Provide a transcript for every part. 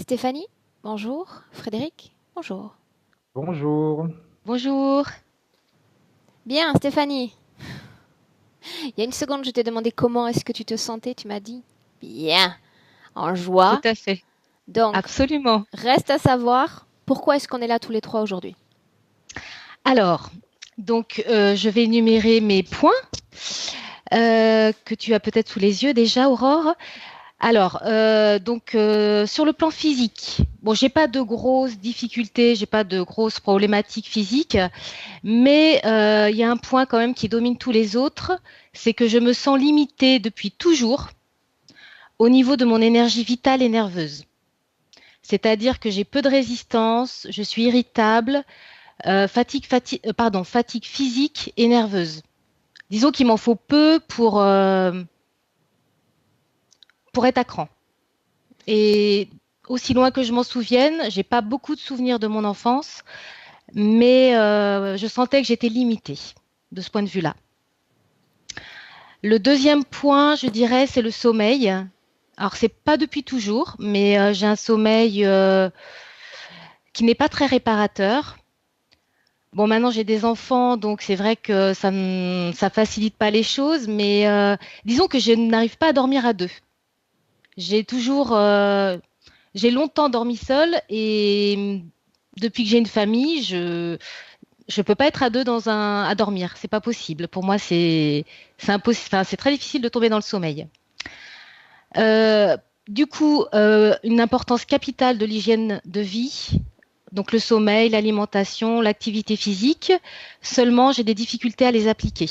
Stéphanie, bonjour. Frédéric, bonjour. Bonjour. Bonjour, Bien, Stéphanie. Il y a une seconde, je t'ai demandé comment est-ce que tu te sentais. Tu m'as dit bien, en tout joie. à fait, Donc, absolument. reste à savoir pourquoi est-ce qu'on est là tous les trois aujourd'hui. Alors, je vais énumérer mes points que tu as peut-être sous les yeux déjà, Aurore. Sur le plan physique, bon, j'ai pas de grosses difficultés, j'ai pas de grosses problématiques physiques, mais il y a un point quand même qui domine tous les autres, c'est que je me sens limitée depuis toujours au niveau de mon énergie vitale et nerveuse. C'est-à-dire que j'ai peu de résistance, je suis irritable, fatigue physique et nerveuse. Disons qu'il m'en faut peu pour être à cran. Et aussi loin que je m'en souvienne, j'ai pas beaucoup de souvenirs de mon enfance, mais je sentais que j'étais limitée de ce point de vue-là. Le deuxième point, je dirais, c'est le sommeil. Alors, c'est pas depuis toujours, mais j'ai un sommeil qui n'est pas très réparateur. Bon, maintenant j'ai des enfants, donc c'est vrai que ça facilite pas les choses, mais disons que je n'arrive pas à dormir à deux. J'ai toujours, j'ai longtemps dormi seule et depuis que j'ai une famille, je peux pas être à deux à dormir. C'est pas possible. Pour moi, c'est impossible. Enfin, c'est très difficile de tomber dans le sommeil. Euh, une importance capitale de l'hygiène de vie. Donc le sommeil, l'alimentation, l'activité physique. Seulement, j'ai des difficultés à les appliquer.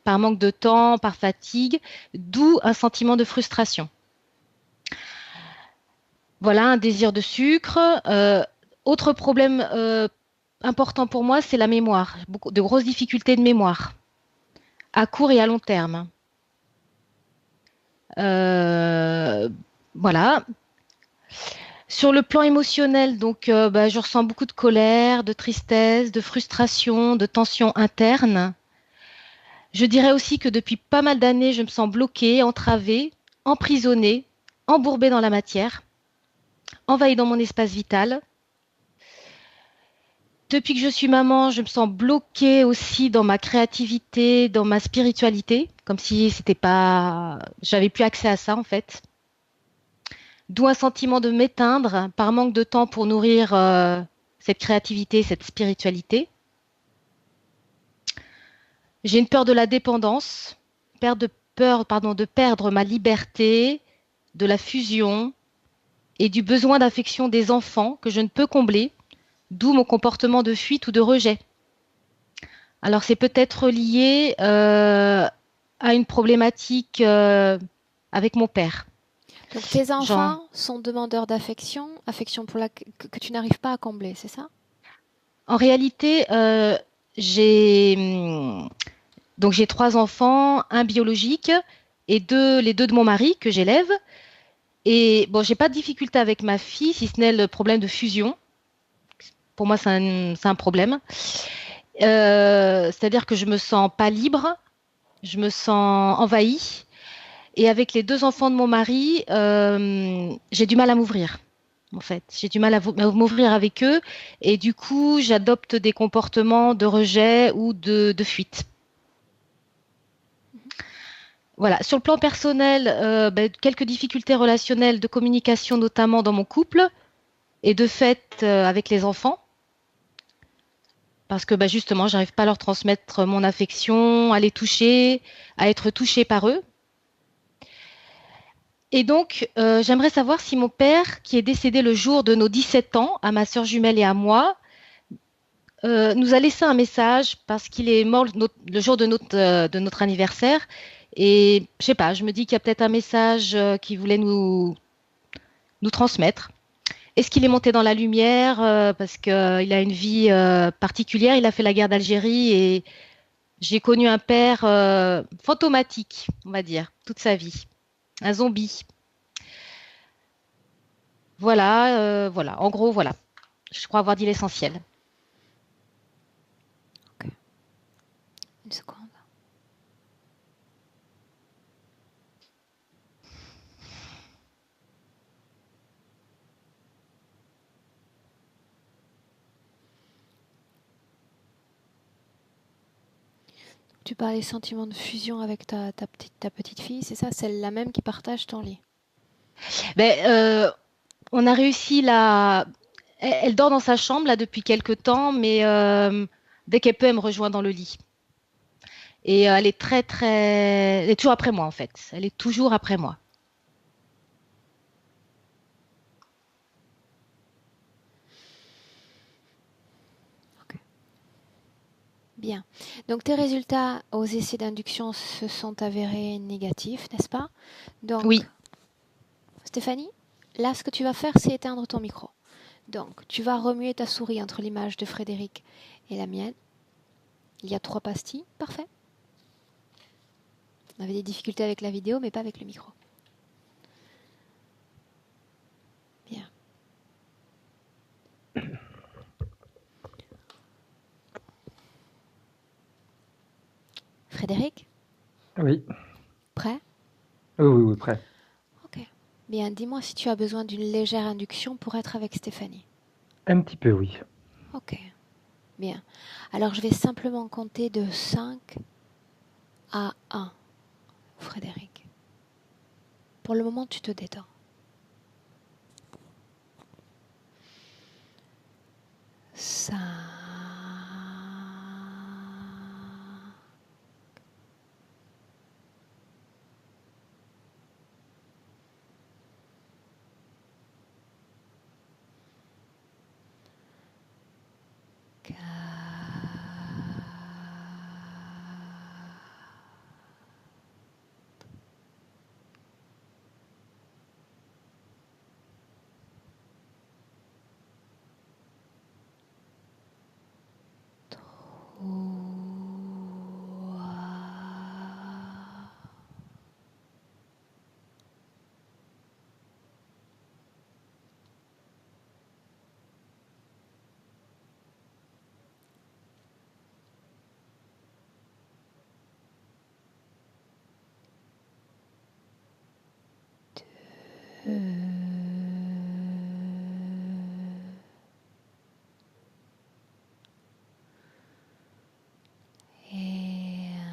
Par manque de temps, par fatigue, d'où un sentiment de frustration. Voilà, un désir de sucre. Autre problème important pour moi, c'est la mémoire. Beaucoup de grosses difficultés de mémoire, à court et à long terme. Euh, voilà. Sur le plan émotionnel, je ressens beaucoup de colère, de tristesse, de frustration, de tension interne. Je dirais aussi que depuis pas mal d'années, je me sens bloquée, entravée, emprisonnée, embourbée dans la matière, envahie dans mon espace vital. Depuis que je suis maman, je me sens bloquée aussi dans ma créativité, dans ma spiritualité, comme si c'était pas, j'avais plus accès à ça en fait. D'où un sentiment de m'éteindre par manque de temps pour nourrir cette créativité, cette spiritualité. J'ai une peur de la dépendance, de perdre ma liberté, de la fusion et du besoin d'affection des enfants que je ne peux combler, d'où mon comportement de fuite ou de rejet. Alors c'est peut-être lié à une problématique avec mon père. Donc, tes Genre, enfants sont demandeurs d'affection, affection pour que tu n'arrives pas à combler, c'est ça? en réalité, j'ai j'ai trois enfants, un biologique et les deux de mon mari que j'élève. Et bon, j'ai pas de difficulté avec ma fille, si ce n'est le problème de fusion. Pour moi, c'est un problème. C'est-à-dire que je me sens pas libre, je me sens envahie. Et avec les deux enfants de mon mari, j'ai du mal à m'ouvrir. En fait, j'ai du mal à m'ouvrir avec eux. Et du coup, j'adopte des comportements de rejet ou de fuite. Voilà. Sur le plan personnel, quelques difficultés relationnelles de communication, notamment dans mon couple, et de fait avec les enfants. Parce que justement, j'arrive pas à leur transmettre mon affection, à les toucher, à être touchée par eux. Et donc, j'aimerais savoir si mon père, qui est décédé le jour de nos 17 ans, à ma sœur jumelle et à moi, nous a laissé un message parce qu'il est mort le jour de notre anniversaire. Et je sais pas, je me dis qu'il y a peut-être un message qu'il voulait nous transmettre. Est-ce qu'il est monté dans la lumière parce qu'il a une vie particulière? Il a fait la guerre d'Algérie et j'ai connu un père fantomatique, on va dire, toute sa vie. Un zombie. Voilà. En gros, voilà. Je crois avoir dit l'essentiel. Ok, une seconde. tu parles des sentiments de fusion avec ta petite fille, c'est ça? C'est la même qui partage ton lit. Ben, on a réussi là. Elle dort dans sa chambre là depuis quelque temps, mais dès qu'elle peut, elle me rejoint dans le lit. Et elle est elle est toujours après moi en fait. Elle est toujours après moi. Ok. Bien. Donc tes résultats aux essais d'induction se sont avérés négatifs, n'est-ce pas? Donc, Oui, Stéphanie, là, ce que tu vas faire, c'est éteindre ton micro. Donc, tu vas remuer ta souris entre l'image de Frédéric et la mienne. Il y a 3 pastilles. Parfait. On avait des difficultés avec la vidéo, mais pas avec le micro. Bien. Frédéric, Oui, prêt? oui, oui, oui, prêt. Ok. Bien, dis-moi si tu as besoin d'une légère induction pour être avec Stéphanie. Un petit peu, oui. Ok. Bien. Alors, je vais simplement compter de 5 à 1, Frédéric. Pour le moment, tu te détends. 5, 4, et 1.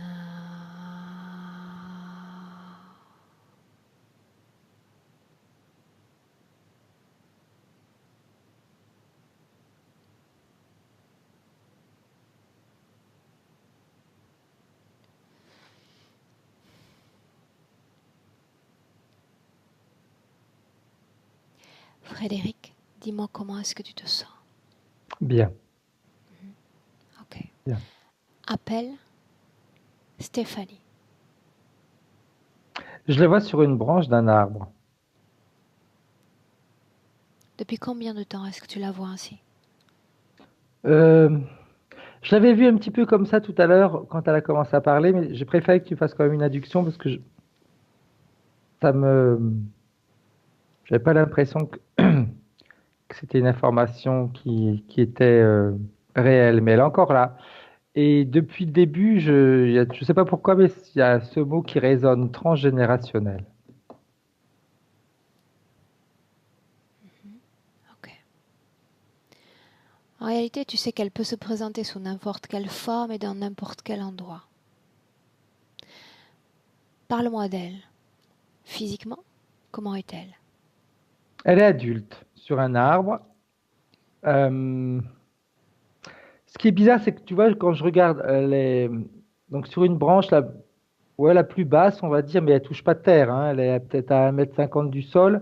Frédéric, dis-moi comment est-ce que tu te sens. Bien, Ok. bien. Appelle Stéphanie. Je le vois sur une branche d'un arbre. Depuis combien de temps est-ce que tu la vois ainsi? Euh, je l'avais vu un petit peu comme ça tout à l'heure quand elle a commencé à parler, mais j'ai préféré que tu fasses quand même une adduction parce que ça me, j'avais pas l'impression que c'était une information qui était réelle, mais elle est encore là. Et depuis le début, je sais pas pourquoi, mais il y a ce mot qui résonne, transgénérationnel. Ok. En réalité, tu sais qu'elle peut se présenter sous n'importe quelle forme et dans n'importe quel endroit. Parle-moi d'elle. Physiquement, comment est-elle? Elle est adulte sur un arbre. Euh, Ce qui est bizarre, c'est que tu vois, quand je regarde donc sur une branche ouais, la plus basse, on va dire, mais elle touche pas terre, hein, elle est peut-être à 1,50 m du sol.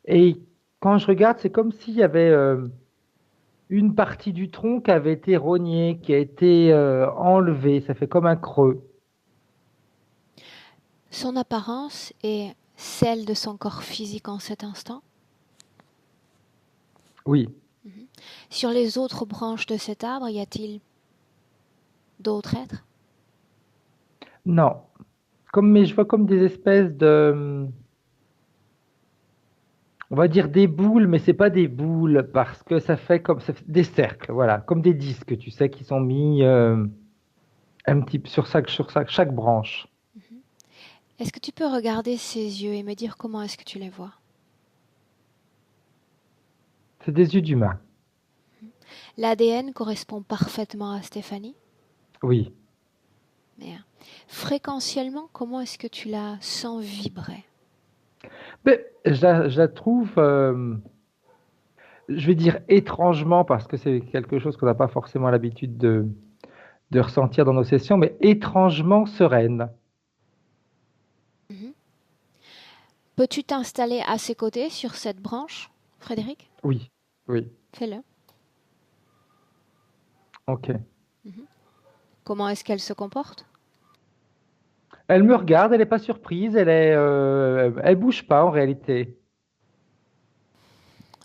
Et quand je regarde, c'est comme s'il y avait une partie du tronc qui avait été rognée, qui a été enlevée. Ça fait comme un creux. Son apparence est celle de son corps physique en cet instant. Oui, Sur les autres branches de cet arbre, y a-t-il d'autres êtres? non. Mais je vois comme des espèces de, on va dire des boules, mais c'est pas des boules parce que ça fait des cercles, voilà, comme des disques, tu sais, qui sont mis un petit peu chaque branche. Est-ce que tu peux regarder ses yeux et me dire comment est-ce que tu les vois? C'est des yeux d'humain. L'ADN correspond parfaitement à Stéphanie. Oui, Bien. Fréquentiellement, comment est-ce que tu la sens vibrer? Mais je la trouve, je vais dire étrangement, parce que c'est quelque chose qu'on n'a pas forcément l'habitude de ressentir dans nos sessions, mais étrangement sereine. Mhm. Peux-tu t'installer à ses côtés sur cette branche, Frédéric? Oui, oui, Fais-le. ok. Mhm. Comment est-ce qu'elle se comporte? Elle me regarde, elle n'est pas surprise, elle bouge pas en réalité.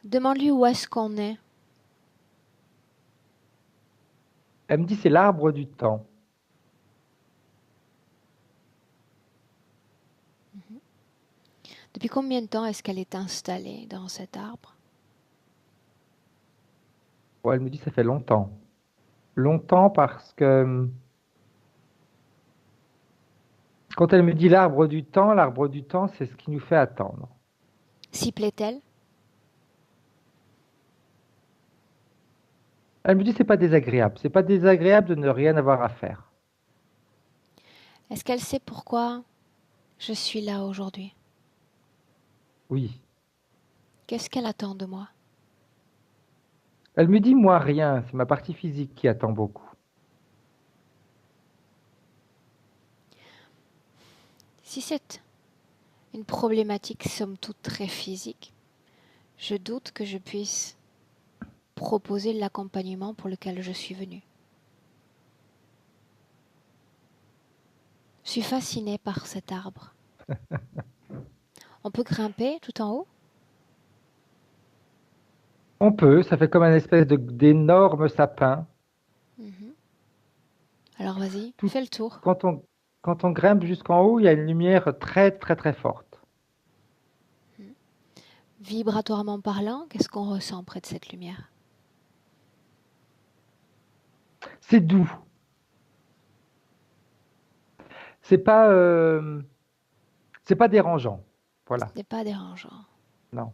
Demande-lui où est-ce qu'on est. Elle me dit c'est l'arbre du temps. Depuis combien de temps est-ce qu'elle est installée dans cet arbre? Bon, elle me dit ça fait longtemps. Longtemps parce que quand elle me dit l'arbre du temps, c'est ce qui nous fait attendre. S'y plaît-elle? Elle me dit c'est pas désagréable. C'est pas désagréable de ne rien avoir à faire. Est-ce qu'elle sait pourquoi je suis là aujourd'hui? Oui. Qu'est-ce qu'elle attend de moi? Elle me dit moi rien, c'est ma partie physique qui attend beaucoup. Si c'est une problématique somme toute très physique, je doute que je puisse proposer l'accompagnement pour lequel je suis venue. Je suis fascinée par cet arbre. On peut grimper tout en haut? On peut, ça fait comme un espèce d'énorme sapin. Mhm. Alors vas-y, Tout, fais le tour. quand on, quand on grimpe jusqu'en haut, il y a une lumière très très très forte. Vibratoirement parlant, qu'est-ce qu'on ressent près de cette lumière? C'est doux. C'est pas, c'est pas dérangeant. Voilà. Ce n'est pas dérangeant. Non.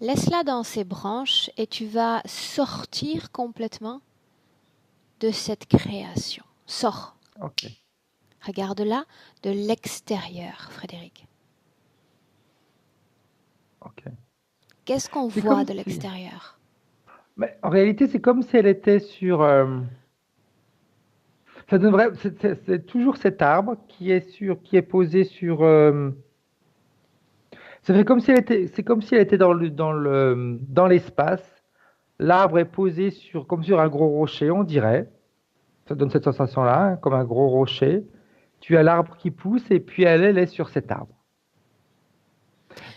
Laisse-la dans ses branches et tu vas sortir complètement de cette création. Sors. Ok. Regarde-la de l'extérieur, Frédéric. Ok. Qu'est-ce qu'on C'est voit comme de si. l'extérieur? Mais en réalité, c'est comme si elle était sur. Ça devrait. C'est toujours cet arbre qui est posé sur. Ça fait comme si elle était. C'est comme si elle était dans l'espace. L'arbre est posé sur, comme sur un gros rocher, on dirait. Ça donne cette sensation-là, hein, comme un gros rocher. Tu as l'arbre qui pousse et puis elle est sur cet arbre.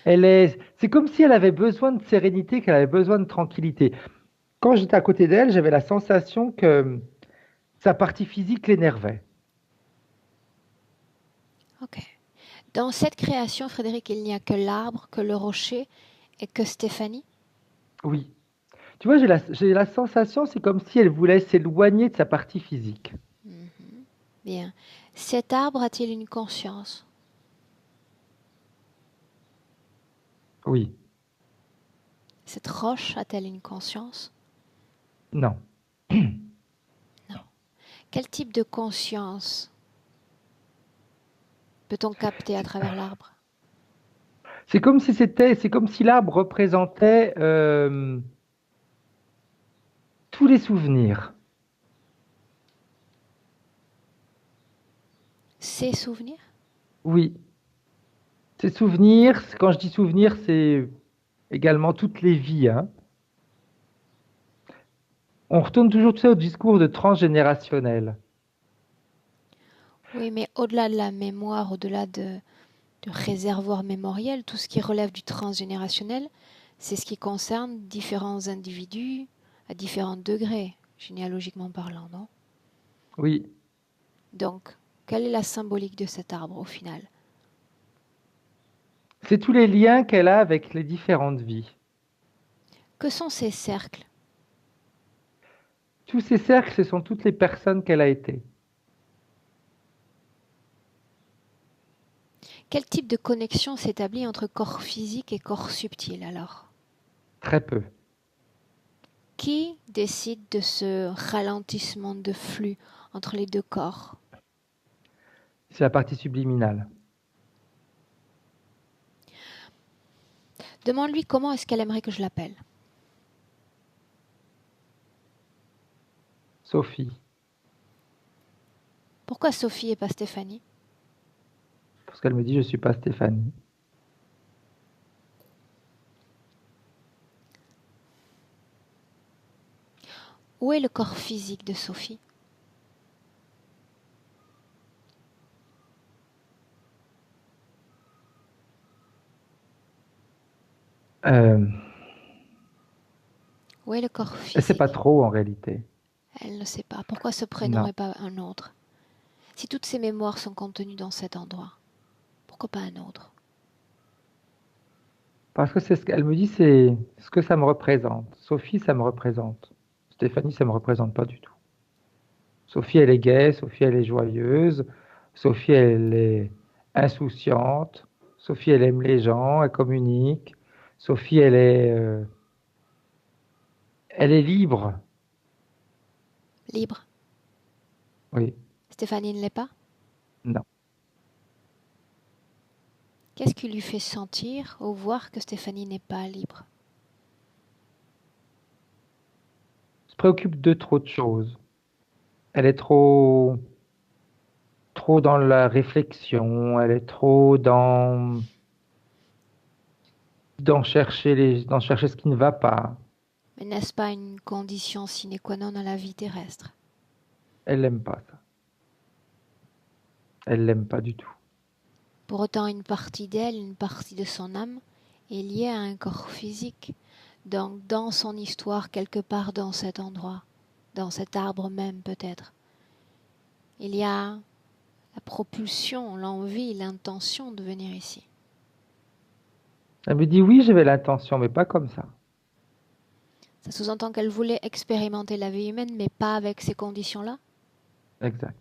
C'est comme si elle avait besoin de sérénité, qu'elle avait besoin de tranquillité. Quand j'étais à côté d'elle, j'avais la sensation que sa partie physique l'énervait. Ok. Dans cette création, Frédéric, il n'y a que l'arbre, que le rocher et que Stéphanie. Oui. Tu vois, j'ai la sensation, c'est comme si elle voulait s'éloigner de sa partie physique. Mhm. Bien. Cet arbre a-t-il une conscience? Oui. Cette roche a-t-elle une conscience? Non. Non. Quel type de conscience peut-on capter à travers l'arbre? C'est comme si l'arbre représentait tous les souvenirs. Ses souvenirs? Oui. Ces souvenirs, quand je dis souvenirs, c'est également toutes les vies, hein. On retourne toujours tu sais, au discours de transgénérationnel. Oui, mais au-delà de la mémoire, au-delà de réservoir mémoriel, tout ce qui relève du transgénérationnel, c'est ce qui concerne différents individus à différents degrés, généalogiquement parlant, non? Oui. Donc, quelle est la symbolique de cet arbre au final? C'est tous les liens qu'elle a avec les différentes vies. Que sont ces cercles? Tous ces cercles, ce sont toutes les personnes qu'elle a été. Quel type de connexion s'établit entre corps physique et corps subtil alors? Très peu. Qui décide de ce ralentissement de flux entre les deux corps. C'est la partie subliminale. Demande-lui comment est-ce qu'elle aimerait que je l'appelle. Sophie. Pourquoi Sophie et pas Stéphanie? Parce qu'elle me dit je suis pas Stéphanie. Où est le corps physique de Sophie? Euh, Où est le corps elle sait physique? pas trop en réalité. Elle ne sait pas. Pourquoi ce prénom Non. et pas un autre? Si toutes ces mémoires sont contenues dans cet endroit, pourquoi pas un autre? Parce que c'est ce qu'elle me dit, c'est ce que ça me représente. Sophie, ça me représente. Stéphanie, ça me représente pas du tout. Sophie, elle est gaie, Sophie, elle est joyeuse, Sophie, elle est insouciante, Sophie, elle aime les gens, elle communique, Sophie, elle est libre. Libre. Oui, Stéphanie ne l'est pas? non. Qu'est-ce qui lui fait sentir ou voir que Stéphanie n'est pas libre? Elle se préoccupe de trop de choses. Elle est trop dans la réflexion, elle est trop dans chercher ce qui ne va pas. Mais n'est-ce pas une condition sine qua non à la vie terrestre? Elle l'aime pas, ça. Elle l'aime pas du tout. Pour autant, une partie d'elle, une partie de son âme, est liée à un corps physique. Donc, dans son histoire, quelque part dans cet endroit, dans cet arbre même peut-être, il y a la propulsion, l'envie, l'intention de venir ici. Elle me dit oui, j'avais l'intention, mais pas comme ça. Ça sous-entend qu'elle voulait expérimenter la vie humaine, mais pas avec ces conditions-là? Exact.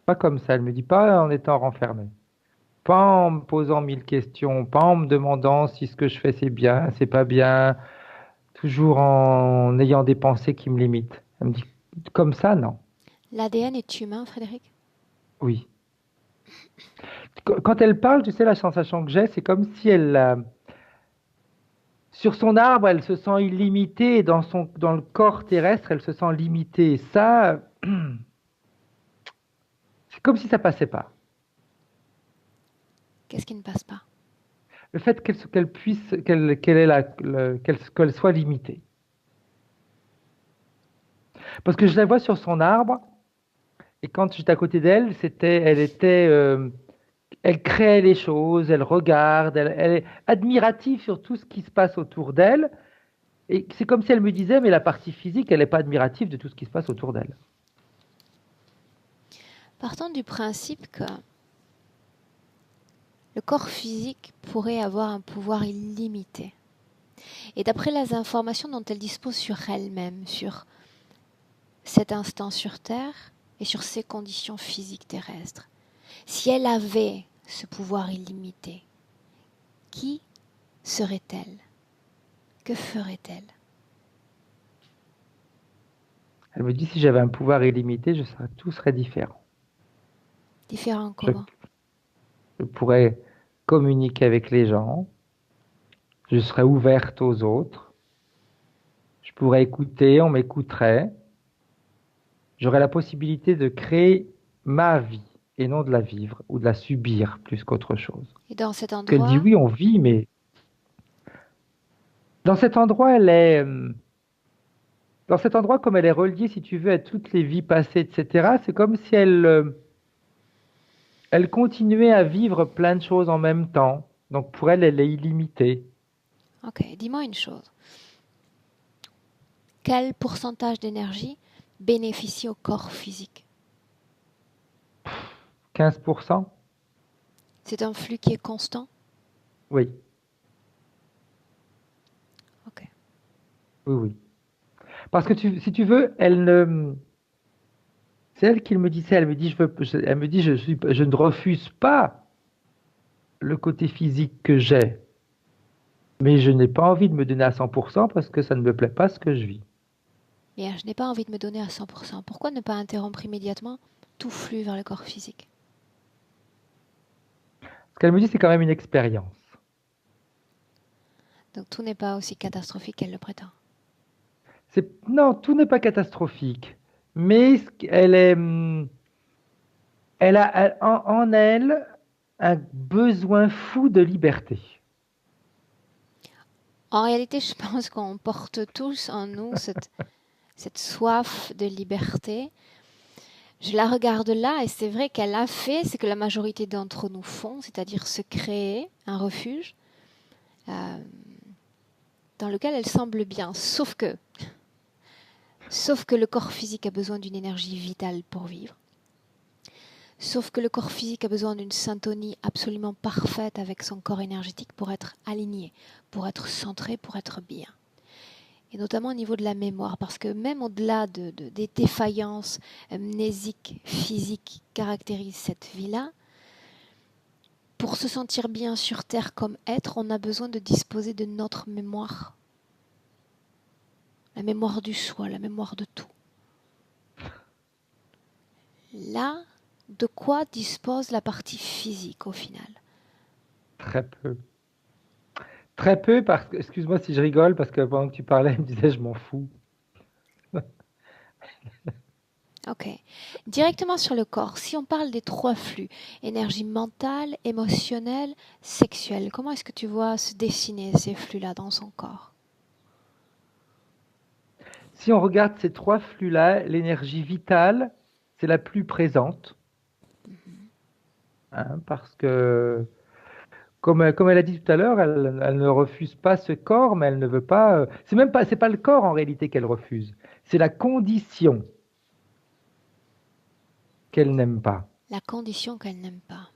Pas comme ça. Elle me dit pas en étant renfermée. Pas en me posant mille questions, pas en me demandant si ce que je fais c'est bien, c'est pas bien, toujours en ayant des pensées qui me limitent. Elle me dit comme ça, non. L'ADN est humain, Frédéric? Oui. Quand elle parle, tu sais, la sensation que j'ai, c'est comme si sur son arbre, elle se sent illimitée, et dans le corps terrestre, elle se sent limitée. Ça, c'est comme si ça passait pas. Qu'est-ce qui ne passe pas? Le fait qu'elle puisse, qu'elle soit limitée. Parce que je la vois sur son arbre, et quand j'étais à côté d'elle, elle crée les choses, elle regarde, elle est admirative sur tout ce qui se passe autour d'elle. Et c'est comme si elle me disait, mais la partie physique, elle n'est pas admirative de tout ce qui se passe autour d'elle. Partons du principe que le corps physique pourrait avoir un pouvoir illimité. Et d'après les informations dont elle dispose sur elle-même, sur cet instant sur Terre et sur ses conditions physiques terrestres, si elle avait ce pouvoir illimité, qui serait-elle? Que ferait-elle? Elle me dit, si j'avais un pouvoir illimité, tout serait différent. Différent Je, comment? je pourrais communiquer avec les gens, je serais ouverte aux autres, je pourrais écouter, on m'écouterait, j'aurais la possibilité de créer ma vie et non de la vivre ou de la subir plus qu'autre chose. Et dans cet Parce qu'elle dit endroit, oui, on vit, mais dans cet endroit, dans cet endroit, comme elle est reliée, si tu veux, à toutes les vies passées, etc., c'est comme si elle continuait à vivre plein de choses en même temps. Donc pour elle, elle est illimitée. ok, dis-moi une chose. Quel pourcentage d'énergie bénéficie au corps physique? 15%? C'est un flux qui est constant? Oui, Ok. oui, oui. Parce que si tu veux, c'est elle qui me dit ça. Elle me dit, elle me dit, je ne refuse pas le côté physique que j'ai, mais je n'ai pas envie de me donner à 100% parce que ça ne me plaît pas ce que je vis. Bien, je n'ai pas envie de me donner à 100%. Pourquoi ne pas interrompre immédiatement tout flux vers le corps physique? Ce qu'elle me dit, c'est quand même une expérience. Donc tout n'est pas aussi catastrophique qu'elle le prétend. Non, tout n'est pas catastrophique, mais elle est, elle a en elle un besoin fou de liberté. En réalité, je pense qu'on porte tous en nous cette soif de liberté. Je la regarde là et c'est vrai qu'elle a fait ce que la majorité d'entre nous font, c'est-à-dire se créer un refuge euh, dans lequel elle semble bien. Sauf que le corps physique a besoin d'une énergie vitale pour vivre. Sauf que le corps physique a besoin d'une syntonie absolument parfaite avec son corps énergétique pour être aligné, pour être centré, pour être bien. Et notamment au niveau de la mémoire, parce que même au-delà des défaillances mnésiques, physiques qui caractérisent cette vie-là, pour se sentir bien sur Terre comme être, on a besoin de disposer de notre mémoire. La mémoire du soi, la mémoire de tout. Là, de quoi dispose la partie physique au final? Très peu. Très peu, parce que, excuse-moi si je rigole, parce que pendant que tu parlais, je me disais, je m'en fous. Ok. Directement sur le corps, si on parle des 3 flux, énergie mentale, émotionnelle, sexuelle, comment est-ce que tu vois se dessiner ces flux-là dans son corps? Si on regarde ces 3 flux-là, l'énergie vitale, c'est la plus présente, hein, parce que, comme elle a dit tout à l'heure, elle ne refuse pas ce corps, mais elle ne veut pas. C'est pas le corps en réalité qu'elle refuse, c'est la condition qu'elle n'aime pas. La condition qu'elle n'aime pas.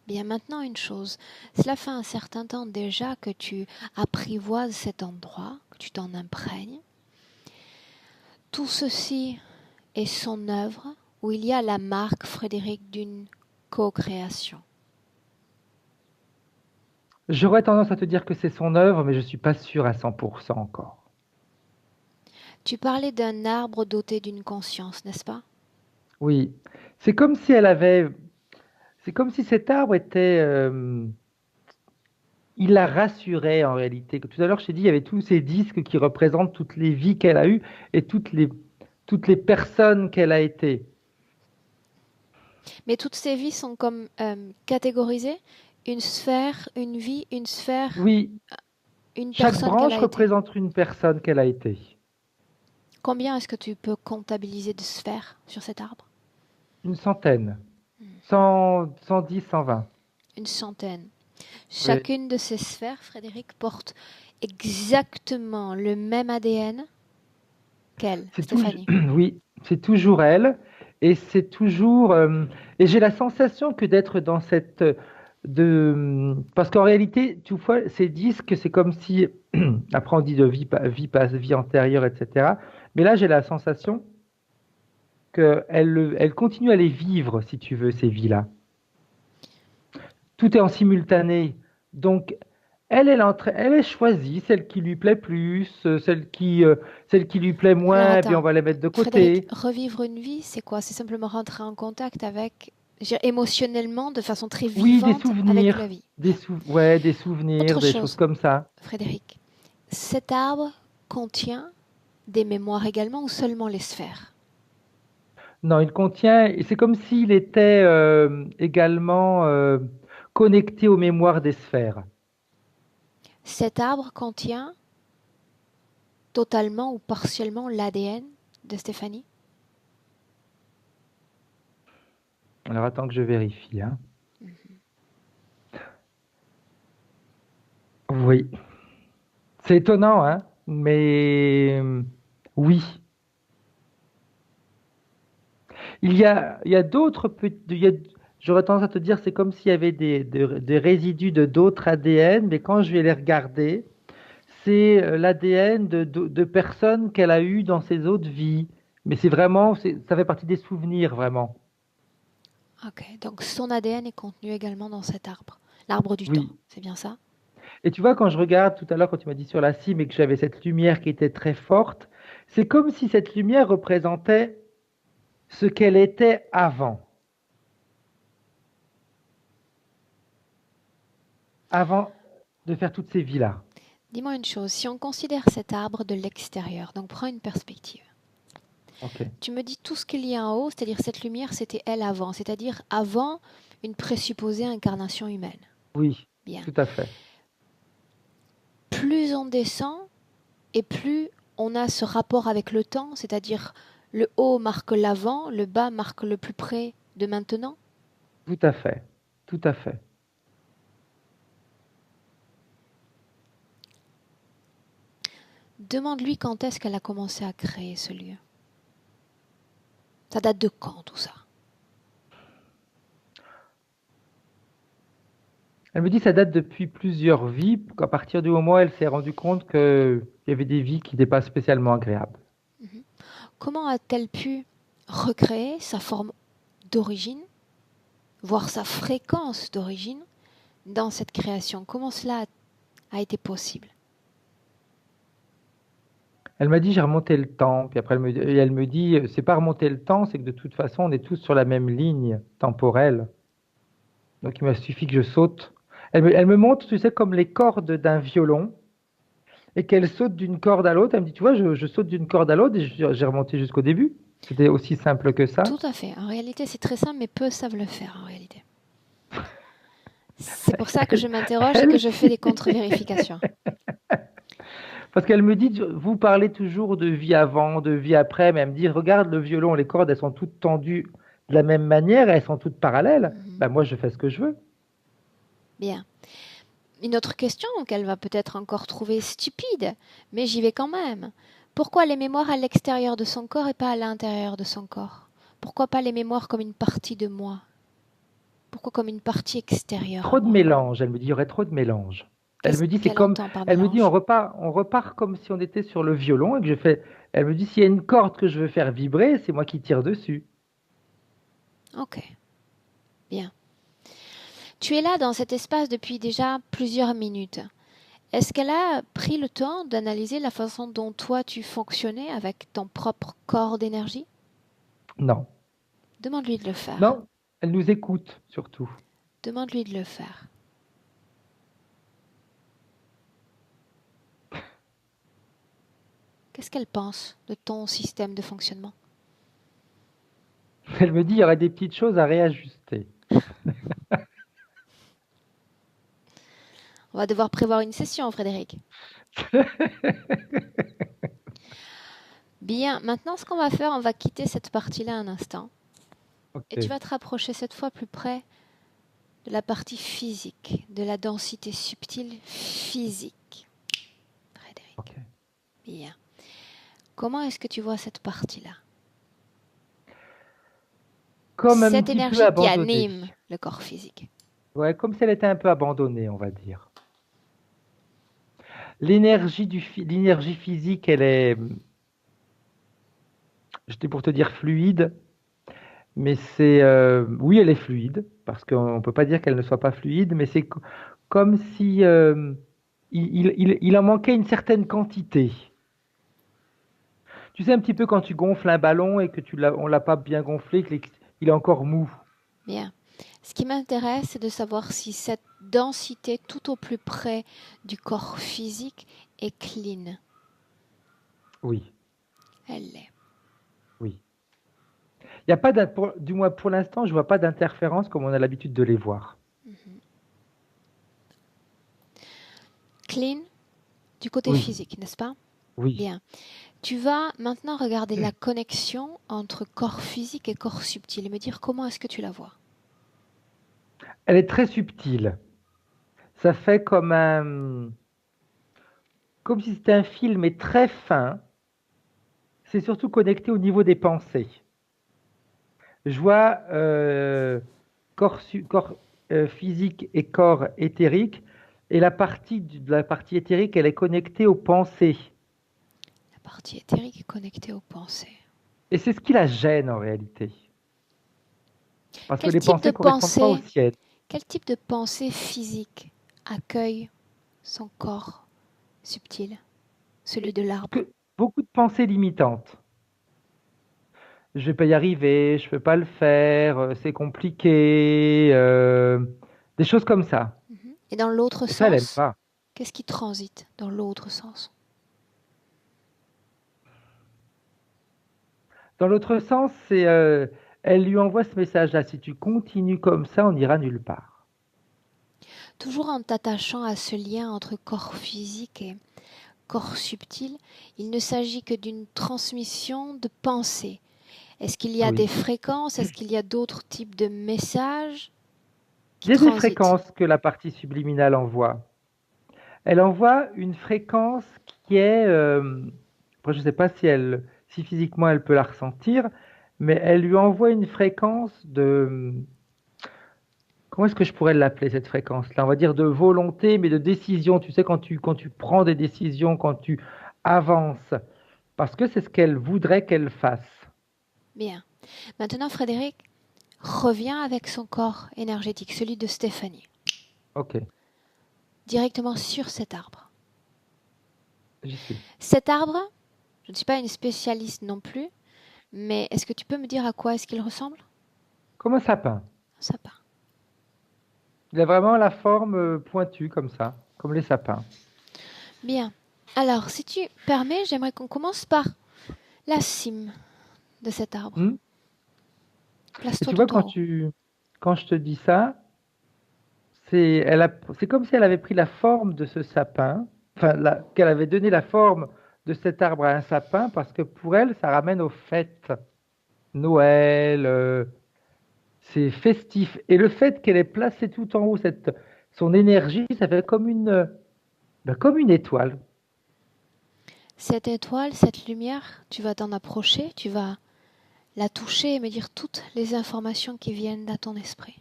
Bien, maintenant une chose. Cela fait un certain temps déjà que tu apprivoises cet endroit, que tu t'en imprègnes. Tout ceci est son œuvre où il y a la marque, Frédéric, d'une co-création. J'aurais tendance à te dire que c'est son œuvre, mais je ne suis pas sûr à 100% encore. Tu parlais d'un arbre doté d'une conscience, n'est-ce pas? Oui, c'est comme si elle avait. C'est comme si cet arbre était. Il la rassurait en réalité. Tout à l'heure, je t'ai dit, il y avait tous ces disques qui représentent toutes les vies qu'elle a eues et toutes les personnes qu'elle a été. Mais toutes ces vies sont comme catégorisées. Une sphère, une vie, une sphère, Oui, une chaque personne qu'elle branche a été. représente une personne qu'elle a été. Combien est-ce que tu peux comptabiliser de sphères sur cet arbre? Une centaine. 100, 110, 120. Une centaine. Oui. Chacune de ces sphères, Frédéric, porte exactement le même ADN qu'elle, Stéphanie. Oui, c'est toujours elle. Et c'est toujours. Et j'ai la sensation que d'être dans cette. Parce qu'en réalité, tu vois, ces disques, c'est comme si. Après, on dit de vie antérieure, etc. Mais là, j'ai la sensation qu'elle continue à les vivre, si tu veux, ces vies-là. Tout est en simultané. Donc, elle est choisie, celle qui lui plaît plus, celle qui lui plaît Alors moins, puis on attends, va les mettre de Frédéric, côté. revivre une vie, c'est quoi? C'est simplement rentrer en contact avec, je veux dire, émotionnellement, de façon très Oui, des vivante avec la souvenirs, vie. ouais, des souvenirs, Autre des choses chose, comme ça. Frédéric, cet arbre contient des mémoires également ou seulement les sphères? Non, il contient, et c'est comme s'il était également connecté aux mémoires des sphères. Cet arbre contient totalement ou partiellement l'ADN de Stéphanie? Alors attends que je vérifie, hein. Oui, c'est étonnant, hein, mais oui. Il y a d'autres j'aurais tendance à te dire, c'est comme s'il y avait des résidus de d'autres ADN, mais quand je vais les regarder, c'est l'ADN de personnes qu'elle a eues dans ses autres vies. Mais c'est vraiment, ça fait partie des souvenirs, vraiment. Ok, donc son ADN est contenu également dans cet arbre. L'arbre du temps, Oui. c'est bien ça? Et tu vois, quand je regarde tout à l'heure, quand tu m'as dit sur la cime et que j'avais cette lumière qui était très forte, C'est comme si cette lumière représentait ce qu'elle était avant de faire toutes ces vies-là. Dis-moi une chose, si on considère cet arbre de l'extérieur, donc prends une perspective. Ok. Tu me dis tout ce qu'il y a en haut, c'est-à-dire cette lumière, c'était elle avant, c'est-à-dire avant une présupposée incarnation humaine. Oui, Bien. tout à fait. Plus on descend et plus on a ce rapport avec le temps, c'est-à-dire le haut marque l'avant, le bas marque le plus près de maintenant. Tout à fait. Tout à fait. Demande-lui quand est-ce qu'elle a commencé à créer ce lieu. Ça date de quand tout ça? Elle me dit que ça date depuis plusieurs vies, qu'à partir du moment où elle s'est rendue compte qu'il y avait des vies qui n'étaient pas spécialement agréables. Comment a-t-elle pu recréer sa forme d'origine, voire sa fréquence d'origine dans cette création? Comment cela a été possible? Elle m'a dit, j'ai remonté le temps. Puis après, elle me dit, c'est pas remonter le temps, c'est que de toute façon, on est tous sur la même ligne temporelle. Donc, il m'a suffi que je saute. Elle me montre, tu sais, comme les cordes d'un violon, et qu'elle saute d'une corde à l'autre. Elle me dit, tu vois, je saute d'une corde à l'autre et j'ai remonté jusqu'au début. C'était aussi simple que ça. Tout à fait. En réalité, c'est très simple, mais peu savent le faire en réalité. C'est pour ça que je m'interroge et que je fais des contre-vérifications. Parce qu'elle me dit, vous parlez toujours de vie avant, de vie après, mais elle me dit, regarde le violon, les cordes, elles sont toutes tendues de la même manière, elles sont toutes parallèles. Ben, moi, je fais ce que je veux. Bien. Une autre question qu'elle va peut-être encore trouver stupide, mais j'y vais quand même. Pourquoi les mémoires à l'extérieur de son corps et pas à l'intérieur de son corps? Pourquoi pas les mémoires comme une partie de moi? Pourquoi comme une partie extérieure à Trop de moi? mélange. Elle me dit, il y aurait trop de mélange. Elle Qu'est-ce me dit, c'est qu'elle comme, entend par elle me dit, mélange? on repart comme si on était sur le violon et que je fais, elle me dit, s'il y a une corde que je veux faire vibrer, c'est moi qui tire dessus. Ok, bien. Tu es là dans cet espace depuis déjà plusieurs minutes. Est-ce qu'elle a pris le temps d'analyser la façon dont toi tu fonctionnais avec ton propre corps d'énergie? Non. Demande-lui de le faire. Non, elle nous écoute surtout. Demande-lui de le faire. Qu'est-ce qu'elle pense de ton système de fonctionnement? Elle me dit, il y aurait des petites choses à réajuster. On va devoir prévoir une session, Frédéric. Bien, maintenant ce qu'on va faire, on va quitter cette partie-là un instant. Ok. Et tu vas te rapprocher cette fois plus près de la partie physique, de la densité subtile physique. Frédéric. Ok. Bien. Comment est-ce que tu vois cette partie-là? Comme un Cette petit peu énergie qui abandonnée. anime le corps physique. Ouais, comme si elle était un peu abandonnée, on va dire. L'énergie physique, elle est, j'étais pour te dire fluide, mais oui, elle est fluide, parce qu'on ne peut pas dire qu'elle ne soit pas fluide, mais c'est comme si il en manquait une certaine quantité. Tu sais, un petit peu quand tu gonfles un ballon et que on l'a pas bien gonflé, il est encore mou. Bien. Ce qui m'intéresse, c'est de savoir si cette densité tout au plus près du corps physique est clean. Oui, Elle l'est. oui. Il y a pas du moins pour l'instant, je vois pas d'interférence comme on a l'habitude de les voir. Clean du côté Oui, physique, n'est-ce pas? oui. Bien. Tu vas maintenant regarder la connexion entre corps physique et corps subtil et me dire comment est-ce que tu la vois. Elle est très subtile. Ça fait comme si c'était un fil, mais très fin. C'est surtout connecté au niveau des pensées. Je vois corps physique et corps éthérique, et de la partie éthérique, elle est connectée aux pensées. La partie éthérique est connectée aux pensées. Et c'est ce qui la gêne en réalité. Parce que Quel les type de pensées ne correspondent pas aux pensée, siennes. quel type de pensée physique accueille son corps subtil, celui de l'arbre? beaucoup de pensées limitantes. Je vais pas y arriver, je peux pas le faire, c'est compliqué, des choses comme ça. Mhm. Et dans l'autre Et ça, elle aime sens, pas. qu'est-ce qui transite dans l'autre sens? Dans l'autre sens, elle lui envoie ce message-là. Si tu continues comme ça, on n'ira nulle part. Toujours en t'attachant à ce lien entre corps physique et corps subtil, il ne s'agit que d'une transmission de pensée. Est-ce qu'il y a des Oui. fréquences? Est-ce qu'il y a d'autres types de messages qui Il y a des transitent? fréquences que la partie subliminale envoie. Elle envoie une fréquence qui est, après je ne sais pas si physiquement elle peut la ressentir, mais elle lui envoie une fréquence de, comment est-ce que je pourrais l'appeler cette fréquence-là? On va dire de volonté, mais de décision. Tu sais, quand tu prends des décisions, quand tu avances, parce que c'est ce qu'elle voudrait qu'elle fasse. Bien. Maintenant, Frédéric revient avec son corps énergétique, celui de Stéphanie, Ok, directement sur cet arbre. j'y suis. Cet arbre, je ne suis pas une spécialiste non plus, mais est-ce que tu peux me dire à quoi est-ce qu'il ressemble? Comme un sapin. Un sapin. Il a vraiment la forme pointue comme ça, comme les sapins. Bien. Alors, si tu permets, j'aimerais qu'on commence par la cime de cet arbre. Hmm. Et Place-toi tu vois, tout en haut. quand je te dis ça, c'est comme si elle avait pris la forme de ce sapin, enfin, qu'elle avait donné la forme de cet arbre à un sapin, parce que pour elle, ça ramène aux fêtes. Noël, c'est festif. Et le fait qu'elle ait placé tout en haut son énergie, ça fait comme une étoile. Cette étoile, cette lumière, tu vas t'en approcher, tu vas la toucher et me dire toutes les informations qui viennent à ton esprit.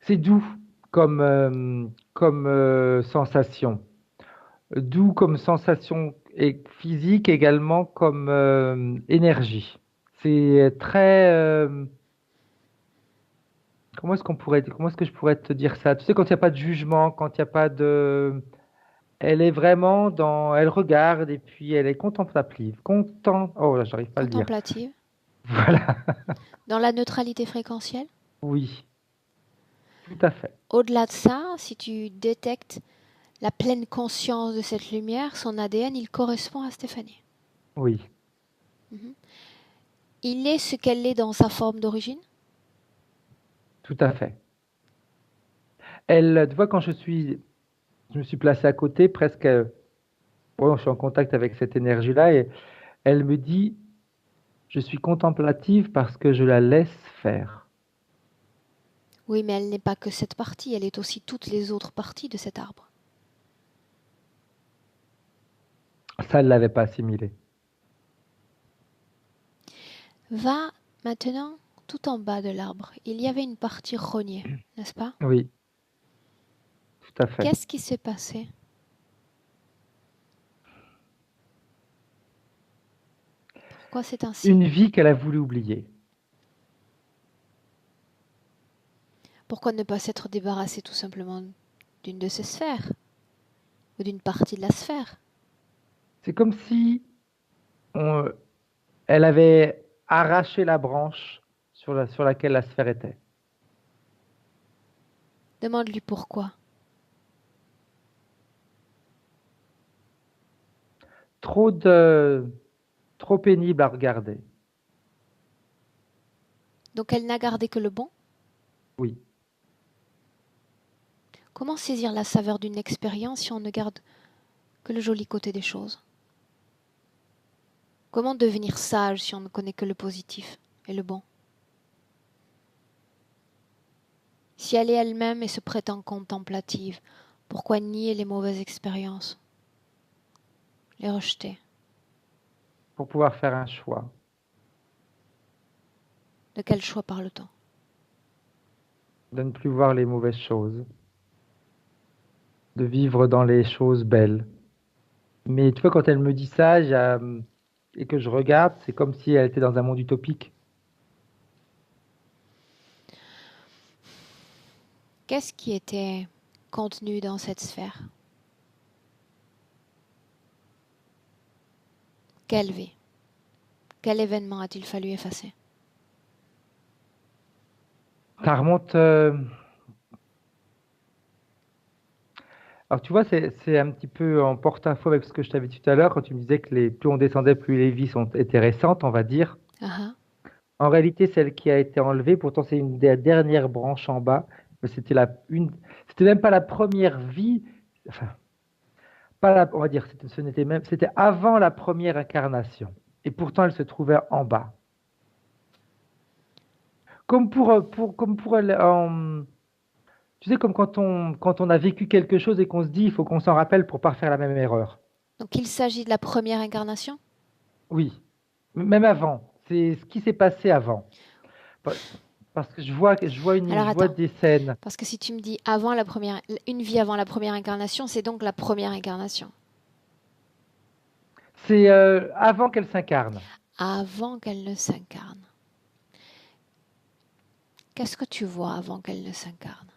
C'est doux comme sensation. Doux comme sensation et physique également comme énergie. C'est très... comment est-ce que je pourrais te dire ça? Tu sais, quand il n'y a pas de jugement, quand il n'y a pas de... Elle est vraiment elle regarde et puis elle est contemplative. Oh là, j'arrive pas à le dire. Contemplative, Voilà. dans la neutralité fréquentielle. Oui, tout à fait. Au-delà de ça, si tu détectes la pleine conscience de cette lumière, son ADN, il correspond à Stéphanie. Oui, Mhm. Il est ce qu'elle est dans sa forme d'origine. tout à fait. Tu vois, je me suis placé à côté, presque, bon, je suis en contact avec cette énergie-là et elle me dit, je suis contemplative parce que je la laisse faire. Oui, mais elle n'est pas que cette partie, elle est aussi toutes les autres parties de cet arbre. Ça, elle l'avait pas assimilé. Va maintenant tout en bas de l'arbre. Il y avait une partie rognée, n'est-ce pas? Oui, tout à fait. Qu'est-ce qui s'est passé? Pourquoi c'est ainsi? Une vie qu'elle a voulu oublier. Pourquoi ne pas s'être débarrassé tout simplement d'une de ces sphères ou d'une partie de la sphère? C'est comme si on- elle avait arraché la branche sur laquelle la sphère était. Demande-lui pourquoi. Trop de, trop pénible à regarder. Donc elle n'a gardé que le bon? Oui. Comment saisir la saveur d'une expérience si on ne garde que le joli côté des choses? Comment devenir sage si on ne connaît que le positif et le bon? Si elle est elle-même et se prétend contemplative, pourquoi nier les mauvaises expériences? Les rejeter? Pour pouvoir faire un choix. De quel choix parle-t-on? De ne plus voir les mauvaises choses. De vivre dans les choses belles. Mais tu vois, quand elle me dit ça, et que je regarde, c'est comme si elle était dans un monde utopique. Qu'est-ce qui était contenu dans cette sphère? Quelle vie? Quel événement a-t-il fallu effacer? Ça remonte. Alors, tu vois, c'est un petit peu en porte-à-faux avec ce que je t'avais dit tout à l'heure, quand tu me disais que plus on descendait, plus les vies étaient récentes, on va dire. Ah, En réalité, celle qui a été enlevée, pourtant c'est une des dernières branches en bas, mais c'était même pas la première vie, enfin, on va dire, c'était avant la première incarnation. Et pourtant, elle se trouvait en bas. Comme pour elle, tu sais, comme quand on a vécu quelque chose et qu'on se dit, il faut qu'on s'en rappelle pour pas faire la même erreur. donc il s'agit de la première incarnation? Oui, même avant. C'est ce qui s'est passé avant. Pa- Parce que Alors je vois attends, des scènes. parce que si tu me dis avant la première, une vie avant la première incarnation, c'est donc la première incarnation. C'est avant qu'elle s'incarne. Avant qu'elle ne s'incarne. Qu'est-ce que tu vois avant qu'elle ne s'incarne?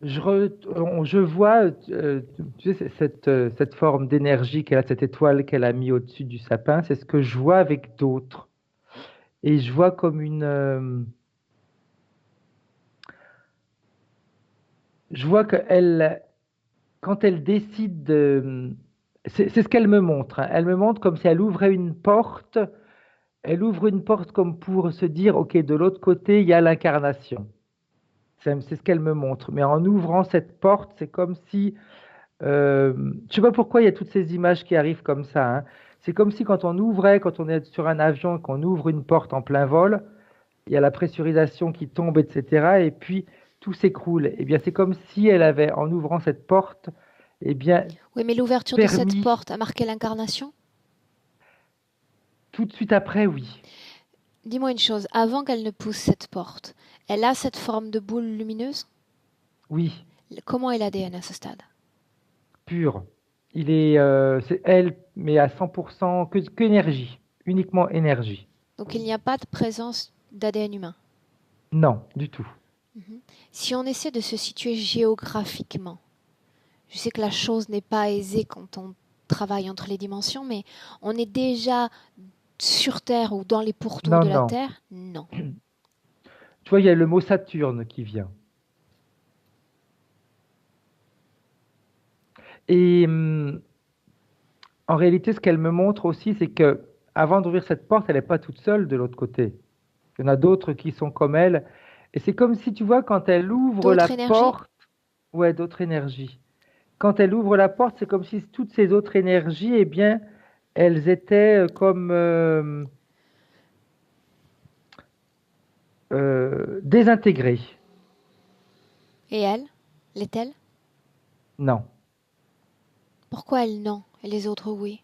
Je vois, tu sais, cette forme d'énergie qu'elle a, cette étoile qu'elle a mis au-dessus du sapin, c'est ce que je vois avec d'autres. Et je vois comme je vois quand elle décide c'est ce qu'elle me montre, hein. Elle me montre comme si elle ouvrait une porte. Elle ouvre une porte comme pour se dire, OK, de l'autre côté, il y a l'incarnation. C'est ce qu'elle me montre. Mais en ouvrant cette porte, c'est comme si je sais pas pourquoi il y a toutes ces images qui arrivent comme ça, hein. C'est comme si quand on est sur un avion, qu'on ouvre une porte en plein vol, il y a la pressurisation qui tombe, etc. Et puis tout s'écroule. Eh bien, c'est comme si elle avait, en ouvrant cette porte, eh bien, Oui, mais l'ouverture de cette permis porte a marqué l'incarnation? tout de suite après, oui. Dis-moi une chose, avant qu'elle ne pousse cette porte, elle a cette forme de boule lumineuse? Oui, Comment est l'ADN à ce stade? pur. C'est elle, mais à 100% qu'énergie, uniquement énergie. Donc il n'y a pas de présence d'ADN humain. Non, du tout. Mhm. Si on essaie de se situer géographiquement, je sais que la chose n'est pas aisée quand on travaille entre les dimensions, mais on est déjà sur Terre ou dans les pourtours Non, de la non. Terre? Non. Tu vois, il y a le mot Saturne qui vient. Et en réalité, ce qu'elle me montre aussi, c'est que avant d'ouvrir cette porte, elle n'est pas toute seule de l'autre côté. Il y en a d'autres qui sont comme elle. Et c'est comme si, tu vois, quand elle ouvre la D'autres énergies? porte, ouais, d'autres énergies. Quand elle ouvre la porte, c'est comme si toutes ces autres énergies, eh bien, elles étaient comme désintégrées. Et elle? L'est-elle? Non. Pourquoi elle non et les autres oui?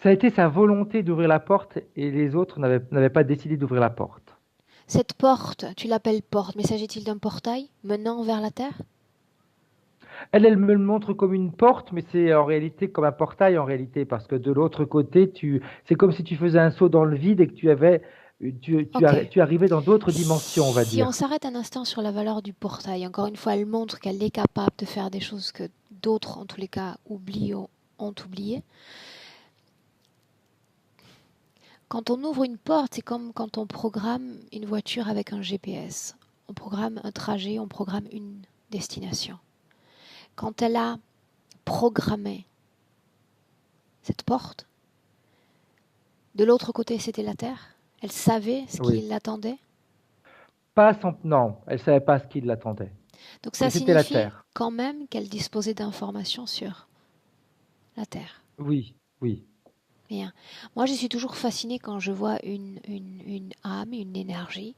Ça a été sa volonté d'ouvrir la porte et les autres n'avaient pas décidé d'ouvrir la porte. Cette porte, tu l'appelles porte, mais s'agit-il d'un portail menant vers la Terre? Elle me le montre comme une porte, mais c'est en réalité comme un portail en réalité, parce que de l'autre côté, c'est comme si tu faisais un saut dans le vide et que Ok. tu arrivais dans d'autres dimensions, on va Si on dire. s'arrête un instant sur la valeur du portail, encore une fois, elle montre qu'elle est capable de faire des choses que d'autres, en tous les cas, ont oublié. Quand on ouvre une porte, c'est comme quand on programme une voiture avec un GPS. On programme un trajet, on programme une destination. Quand elle a programmé cette porte, de l'autre côté, c'était la Terre. Elle savait ce qui Oui. l'attendait. Non, elle savait pas ce qui l'attendait. Donc ça Mais c'était la signifie Terre. quand même qu'elle disposait d'informations sur la Terre. Oui, oui. Bien. Moi, je suis toujours fascinée quand je vois une âme, une énergie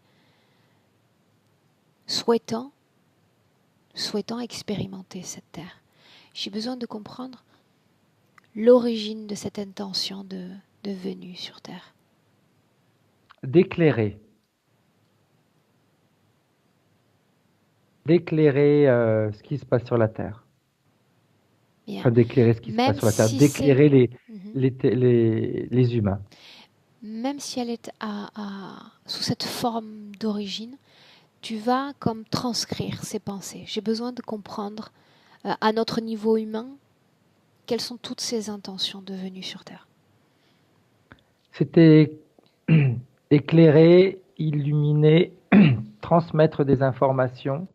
souhaitant expérimenter cette Terre. J'ai besoin de comprendre l'origine de cette intention de venue sur Terre. D'éclairer. D'éclairer ce qui se passe sur la Terre. Bien. Enfin, d'éclairer ce qui se passe Même sur la Terre. si c'est... D'éclairer Mhm. les humains. Même si elle est sous cette forme d'origine, tu vas comme transcrire ses pensées. J'ai besoin de comprendre à notre niveau humain Quelles sont toutes ses intentions de venue sur Terre? C'était éclairer, illuminer, transmettre des informations.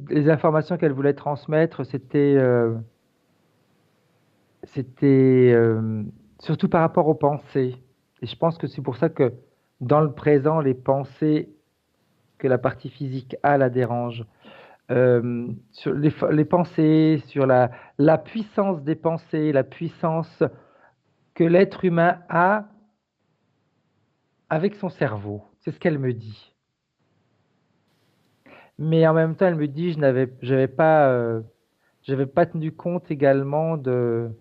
Les informations qu'elle voulait transmettre, c'était surtout par rapport aux pensées. Et je pense que c'est pour ça que dans le présent, les pensées que la partie physique a la dérangent. Sur les pensées, sur la puissance des pensées, la puissance que l'être humain a avec son cerveau. C'est ce qu'elle me dit. Mais en même temps, elle me dit, j'avais pas tenu compte également de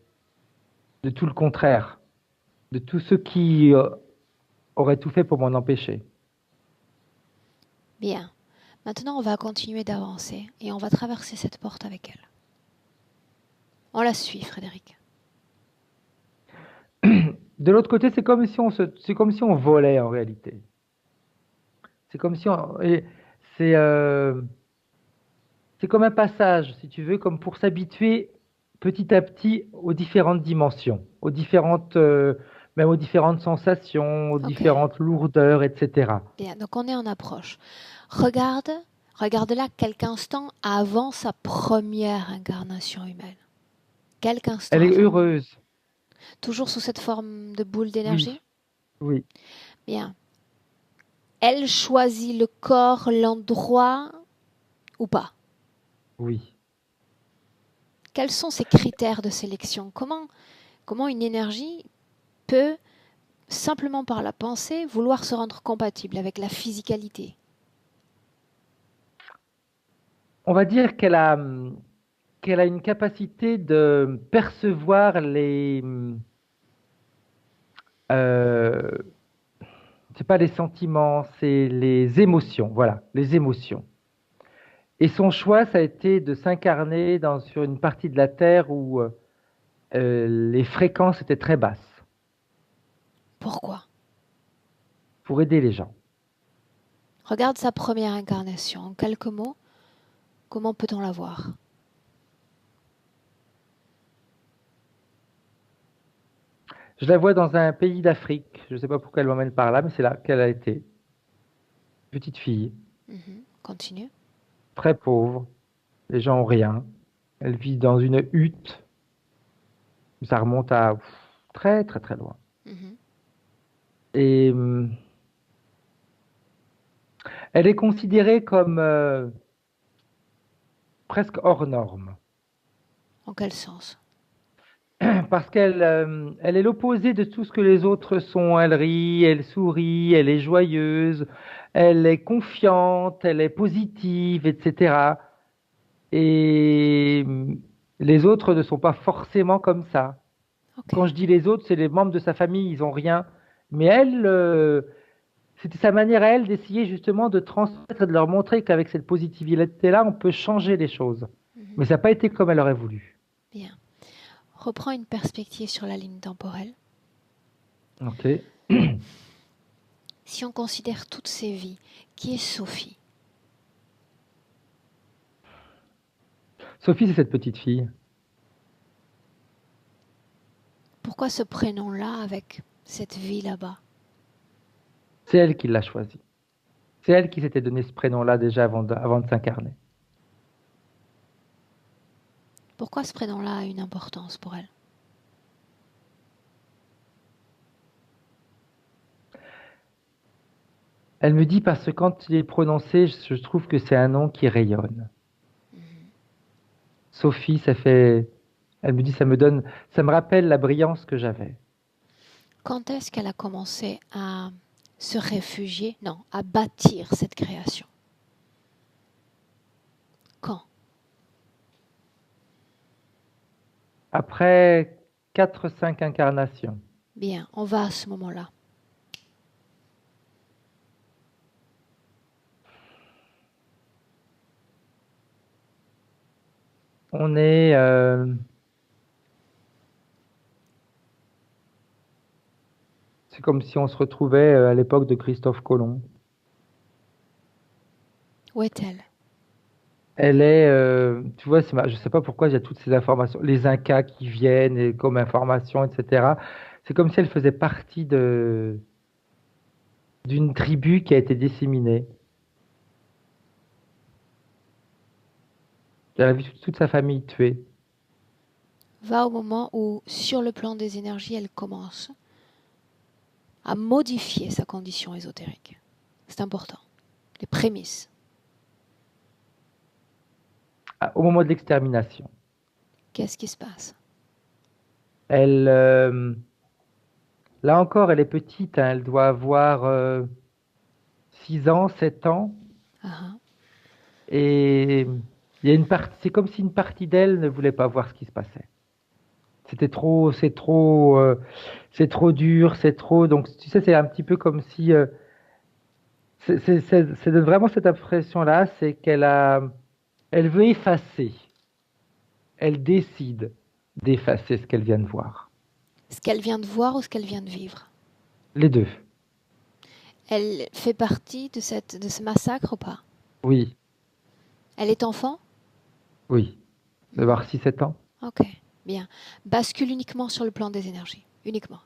tout le contraire, de tous ceux qui auraient tout fait pour m'en empêcher. Bien. Maintenant, on va continuer d'avancer et on va traverser cette porte avec elle. On la suit, Frédéric. De l'autre côté, c'est comme si on volait en réalité. C'est comme si c'est c'est comme un passage, si tu veux, comme pour s'habituer petit à petit aux différentes dimensions, même aux différentes sensations, aux Ok. différentes lourdeurs, etc. Bien. Donc, on est en approche. Regarde-la quelques instants avant sa première incarnation humaine. Quelques instants Elle est avant. heureuse. Toujours sous cette forme de boule d'énergie? Oui, oui, Bien. Elle choisit le corps, l'endroit ou pas? oui. Quels sont ses critères de sélection? Comment une énergie peut, simplement par la pensée, vouloir se rendre compatible avec la physicalité? On va dire qu'elle a une capacité de percevoir euh, c'est pas les sentiments, c'est les émotions, voilà, les émotions. Et son choix, ça a été de s'incarner sur une partie de la Terre où les fréquences étaient très basses Pourquoi? pour aider les gens. Regarde sa première incarnation. En quelques mots, comment peut-on la voir? Je la vois dans un pays d'Afrique. Je ne sais pas pourquoi elle m'emmène par là, mais c'est là qu'elle a été. Petite fille, Continue. très pauvre. Les gens ont rien. Elle vit dans une hutte. Ça remonte à très, très, très loin. Mhm. Et elle est considérée comme presque hors norme. En quel sens? Parce elle est l'opposé de tout ce que les autres sont. Elle rit, elle sourit, elle est joyeuse, elle est confiante, elle est positive, etc. Et les autres ne sont pas forcément comme ça. Ok. Quand je dis les autres, c'est les membres de sa famille, ils ont rien. Mais elle, c'était sa manière à elle d'essayer justement de transmettre et de leur montrer qu'avec cette positivité-là, on peut changer les choses. Mhm. Mais ça n'a pas été comme elle aurait voulu. Bien. Reprends une perspective sur la ligne temporelle. Ok. Si on considère toutes ces vies, qui est Sophie? Sophie, c'est cette petite fille. Pourquoi ce prénom-là avec cette vie là-bas? C'est elle qui l'a choisi. C'est elle qui s'était donné ce prénom-là déjà avant de s'incarner. Pourquoi ce prénom-là a une importance pour elle? Elle me dit parce que quand il est prononcé, je trouve que c'est un nom qui rayonne. Sophie, elle me dit, ça me rappelle la brillance que j'avais. Quand est-ce qu'elle a commencé à se réfugier, non, à bâtir cette création? Quand? Après 4, 5 incarnations, Bien, on va à ce moment-là. on est, c'est comme si on se retrouvait à l'époque de Christophe Colomb. Où est-elle? tu vois, je sais pas pourquoi il y a toutes ces informations, les Incas qui viennent et comme information, etc. C'est comme si elle faisait partie d'une tribu qui a été disséminée. Elle a vu toute sa famille tuée. Va au moment où, sur le plan des énergies, elle commence à modifier sa condition ésotérique. C'est important. Les prémices. Au moment de l'extermination. Qu'est-ce qui se passe? Elle, là encore, elle est petite, hein, elle doit avoir 6 ans, 7 ans. Ah, Et il y a une partie, c'est comme si une partie d'elle ne voulait pas voir ce qui se passait. C'était trop, c'est trop dur, c'est trop. Donc, tu sais, c'est un petit peu comme si, c'est vraiment cette impression-là, c'est elle veut effacer, elle décide d'effacer ce qu'elle vient de voir. ce qu'elle vient de voir ou ce qu'elle vient de vivre? Les deux. Elle fait partie de ce massacre ou pas? Oui, Elle est enfant? oui. D'avoir 6 7 ans. Ok, bien. Bascule uniquement sur le plan des énergies. Uniquement.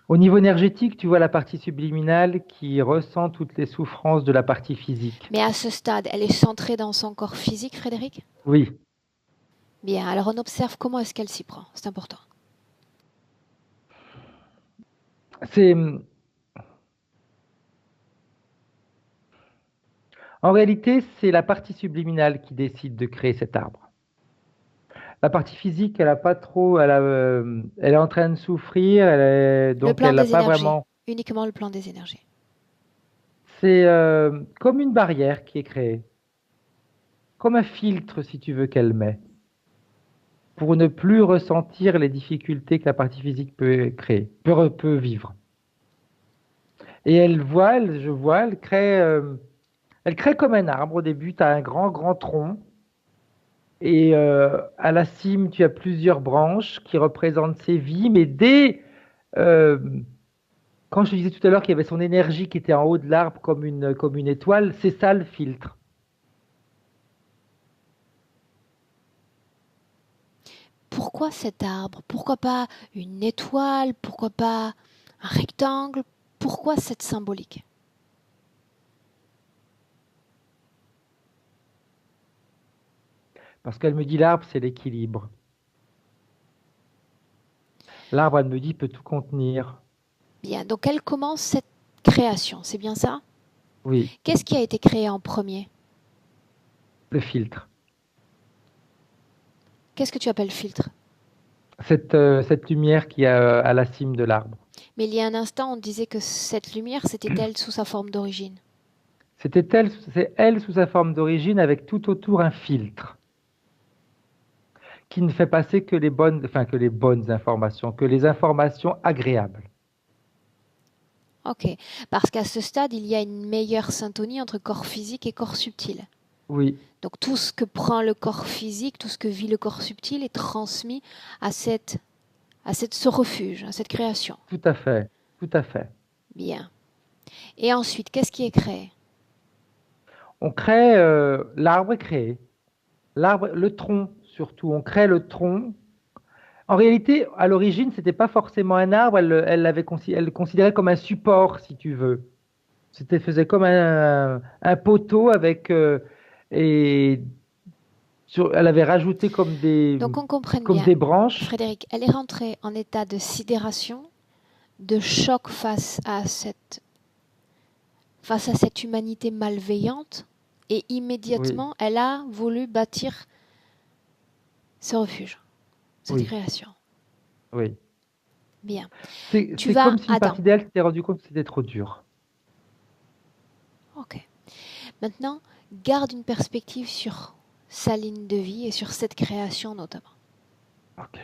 Au niveau énergétique, tu vois la partie subliminale qui ressent toutes les souffrances de la partie physique. Mais à ce stade, elle est centrée dans son corps physique, Frédéric? Oui, Bien, alors on observe comment est-ce qu'elle s'y prend. C'est important. c'est en réalité, c'est la partie subliminale qui décide de créer cet arbre. La partie physique, elle a pas trop, elle est en train de souffrir, Le donc plan elle n'a des pas énergies. vraiment. Uniquement le plan des énergies. C'est comme une barrière qui est créée, comme un filtre, si tu veux, qu'elle met, pour ne plus ressentir les difficultés que la partie physique peut créer, peut vivre. Et je vois, elle crée comme un arbre. Au début, tu as un grand, grand tronc. Et à la cime, tu as plusieurs branches qui représentent ses vies. Mais euh, quand je te disais tout à l'heure qu'il y avait son énergie qui était en haut de l'arbre comme une étoile, c'est ça le filtre. Pourquoi cet arbre? Pourquoi pas une étoile? Pourquoi pas un rectangle? Pourquoi cette symbolique? Parce qu'elle me dit l'arbre, c'est l'équilibre. L'arbre, elle me dit, peut tout contenir. Bien, donc elle commence cette création, c'est bien ça? Oui, Qu'est-ce qui a été créé en premier? le filtre. Qu'est-ce que tu appelles filtre? Cette lumière qui est à la cime de l'arbre. Mais il y a un instant, on disait que cette lumière, c'était elle sous sa forme d'origine. C'est elle sous sa forme d'origine avec tout autour un filtre qui ne fait passer que les bonnes informations, que les informations agréables. Ok, parce qu'à ce stade, il y a une meilleure syntonie entre corps physique et corps subtil. Oui, Donc tout ce que prend le corps physique, tout ce que vit le corps subtil est transmis à ce refuge, à cette création. tout à fait, tout à fait. Bien. Et ensuite, qu'est-ce qui est créé? On crée, l'arbre est créé. L'arbre, le tronc surtout, on crée le tronc. En réalité, à l'origine, c'était pas forcément un arbre, elle le considérait comme un support, si tu veux. C'était faisait comme un poteau avec et elle avait rajouté Donc on comprenne comme bien, des branches. Frédéric, elle est rentrée en état de sidération, de choc face à cette humanité malveillante, et Oui, immédiatement, elle a voulu bâtir ce refuge, cette oui, création. oui. Bien. Tu C'est vas... comme si une Attends. partie d'elle s'était rendu compte que c'était trop dur. Ok. Maintenant, garde une perspective sur sa ligne de vie et sur cette création notamment. Ok.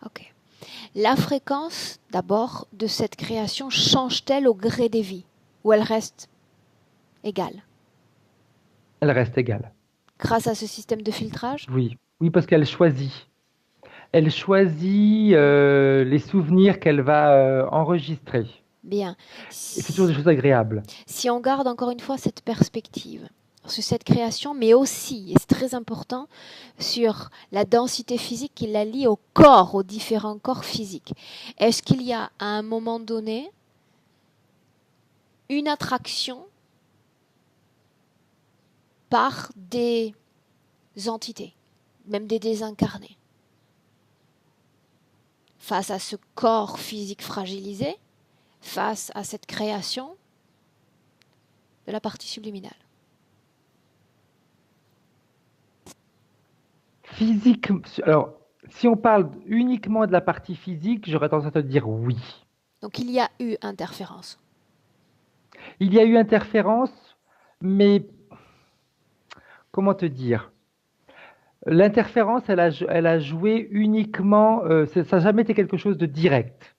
Ok. La fréquence, d'abord, de cette création change-t-elle au gré des vies ou elle reste égale Elle reste égale. grâce à ce système de filtrage? Oui, oui, parce qu'elle choisit. Elle choisit les souvenirs qu'elle va enregistrer. Bien. Et c'est toujours des choses agréables. Si on garde encore une fois cette perspective sur cette création, mais aussi, et c'est très important, sur la densité physique qui la lie au corps, aux différents corps physiques. Est-ce qu'il y a à un moment donné une attraction par des entités, même des désincarnés, face à ce corps physique fragilisé, face à cette création de la partie subliminale? Physique, alors, si on parle uniquement de la partie physique, j'aurais tendance à te dire oui. Donc il y a eu interférence. Il y a eu interférence, mais comment te dire? L'interférence, elle a joué uniquement, ça n'a jamais été quelque chose de direct.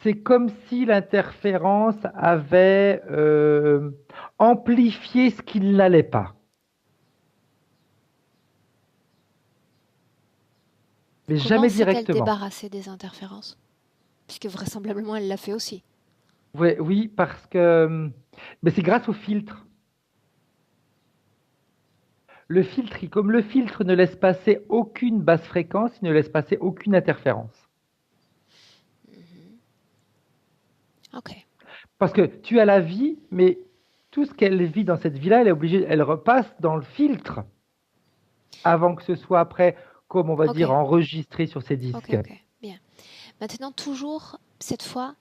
C'est comme si l'interférence avait amplifié ce qu'il n'allait pas, mais Comment jamais s'est-elle directement. débarrassée des interférences? Puisque vraisemblablement elle l'a fait aussi. Oui, oui, parce que mais c'est grâce au filtre. Le filtre, comme le filtre ne laisse passer aucune basse fréquence, il ne laisse passer aucune interférence. Ok. Parce que tu as la vie, mais tout ce qu'elle vit dans cette vie-là, elle est obligée, elle repasse dans le filtre avant que ce soit après, comme on va Ok. dire, enregistré sur ces Ok. disques. Ok. Bien. Maintenant, toujours, cette fois,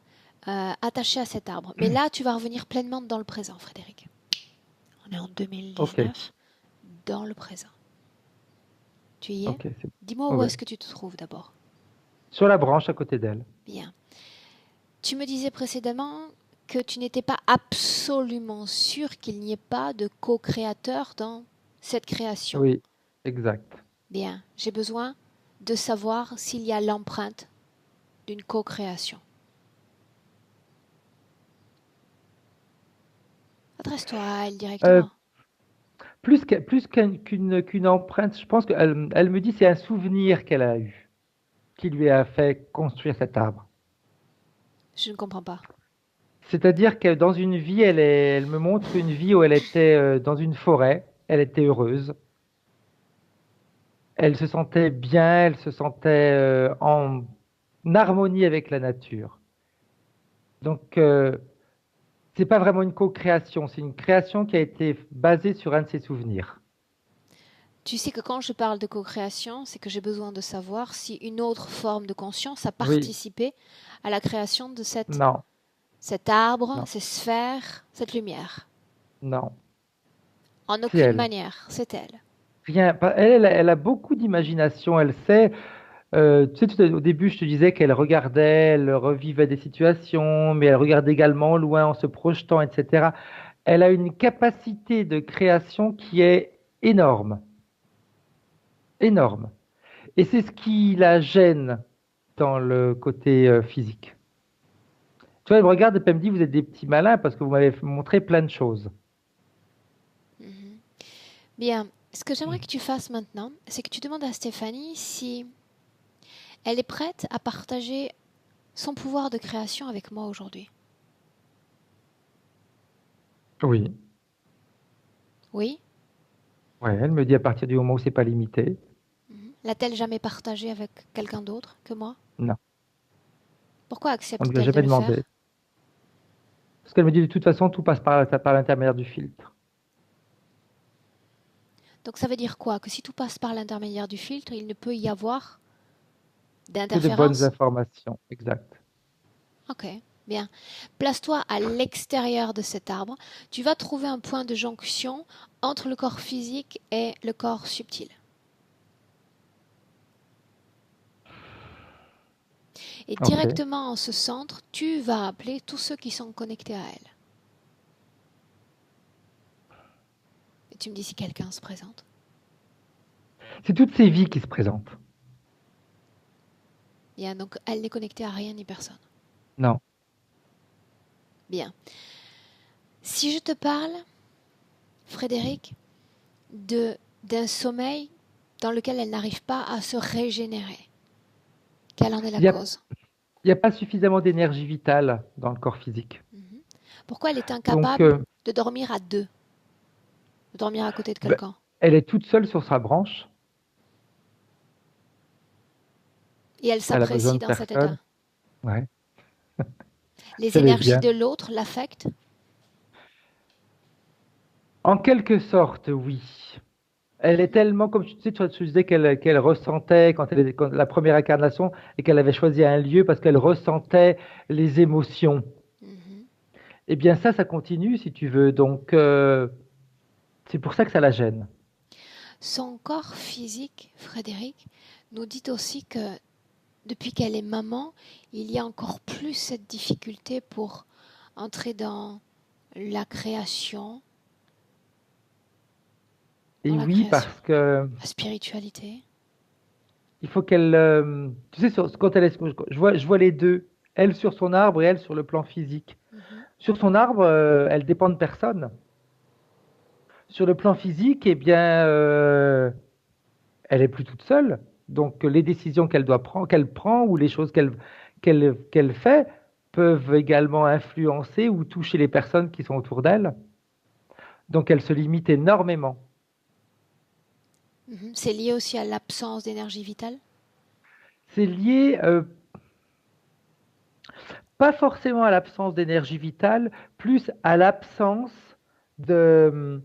attaché à cet arbre. Mais là, tu vas revenir pleinement dans le présent, Frédéric. On est en Ok, 2019, dans le présent. Tu y es? ok, c'est Dis-moi où ouais. est-ce que tu te trouves d'abord. Sur la branche à côté d'elle. Bien. Tu me disais précédemment que tu n'étais pas absolument sûr qu'il n'y ait pas de co-créateur dans cette création. Oui, exact. Bien, j'ai besoin de savoir s'il y a l'empreinte d'une co-création. Adresse-toi à elle Euh, directement. qu'une empreinte, je pense qu'elle elle me dit c'est un souvenir qu'elle a eu, qui lui a fait construire cet arbre. Je ne comprends pas. C'est-à-dire que dans une vie, elle me montre une vie où elle était dans une forêt, elle était heureuse, elle se sentait bien, elle se sentait en harmonie avec la nature. Donc, c'est pas vraiment une co-création, c'est une création qui a été basée sur un de ses souvenirs. Tu sais que quand je parle de co-création, c'est que j'ai besoin de savoir si une autre forme de conscience a Oui, participé à la création de non, cet arbre, non, ces sphères, cette lumière. non, En c'est aucune elle. manière, c'est elle. Rien, elle a beaucoup d'imagination, elle sait. Tu sais, au début, je te disais qu'elle regardait, elle revivait des situations, mais elle regarde également loin en se projetant, etc. Elle a une capacité de création qui est énorme, énorme. Et c'est ce qui la gêne dans le côté physique. Tu vois, elle me regarde et puis elle me dit, vous êtes des petits malins parce que vous m'avez montré plein de choses. Mhm. Bien, ce que j'aimerais que tu fasses maintenant, c'est que tu demandes à Stéphanie si elle est prête à partager son pouvoir de création avec moi aujourd'hui. Oui. Oui? Ouais, elle me dit à partir du moment où c'est pas limité. Mhm. L'a-t-elle jamais partagé avec quelqu'un d'autre que moi? Non, Pourquoi on ne lui a accepte-t-elle de jamais le demandé. faire? Parce qu'elle me dit de toute façon, tout passe par l'intermédiaire du filtre. Donc ça veut dire quoi? Que si tout passe par l'intermédiaire du filtre, il ne peut y avoir Que de bonnes d'interférence? informations, exact. Ok, bien. Place-toi à l'extérieur de cet arbre. Tu vas trouver un point de jonction entre le corps physique et le corps subtil. Et Ok. directement en ce centre, tu vas appeler tous ceux qui sont connectés à elle. Et tu me dis si quelqu'un se présente. C'est toutes ces vies qui se présentent. Bien, donc elle n'est connectée à rien ni personne. Non. Bien. Si je te parle, Frédéric, d'un sommeil dans lequel elle n'arrive pas à se régénérer, quelle en est la Il y a, cause? Il n'y a pas suffisamment d'énergie vitale dans le corps physique. Mhm. Pourquoi elle est Donc, incapable de dormir à deux, de dormir à côté de ben, quelqu'un? elle est toute seule sur sa branche. Et elle Elle a besoin s'apprécie de dans cet état. personne. Ouais, Les c'est énergies lesbien. de l'autre l'affectent? En quelque sorte, oui. Elle est Mhm, tellement, comme tu sais, tu disais qu'elle ressentait quand la première incarnation et qu'elle avait choisi un lieu parce qu'elle ressentait les émotions. mhm. Eh bien, ça continue si tu veux. Donc, c'est pour ça que ça la gêne. Son corps physique, Frédéric, nous dit aussi que depuis qu'elle est maman, il y a encore plus cette difficulté pour entrer dans la création, dans Et la oui, création, parce que la spiritualité. il faut qu'elle, tu sais, quand elle est, je vois les deux, elle sur son arbre et elle sur le plan physique. Mhm, Sur son arbre, elle dépend de personne. Sur le plan physique, eh bien, elle est plus toute seule. Donc, les décisions qu'elle prend ou les choses qu'elle fait peuvent également influencer ou toucher les personnes qui sont autour d'elle. Donc, elle se limite énormément. mhm. C'est lié aussi à l'absence d'énergie vitale. C'est lié, pas forcément à l'absence d'énergie vitale, plus à l'absence de,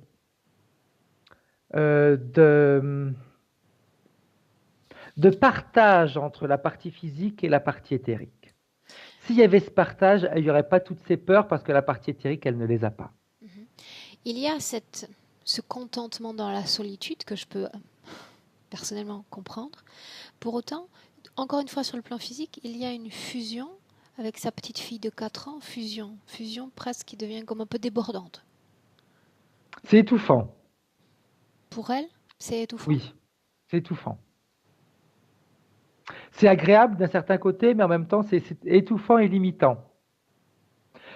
de, de partage entre la partie physique et la partie éthérique. S'il y avait ce partage, il n'y aurait pas toutes ces peurs parce que la partie éthérique, elle ne les a pas. Mhm. Il y a ce contentement dans la solitude que je peux personnellement comprendre. Pour autant, encore une fois sur le plan physique, il y a une fusion avec sa petite fille de 4 ans, fusion presque qui devient comme un peu débordante. C'est étouffant. Pour elle, c'est étouffant. Oui, c'est étouffant. C'est agréable d'un certain côté, mais en même temps, c'est étouffant et limitant.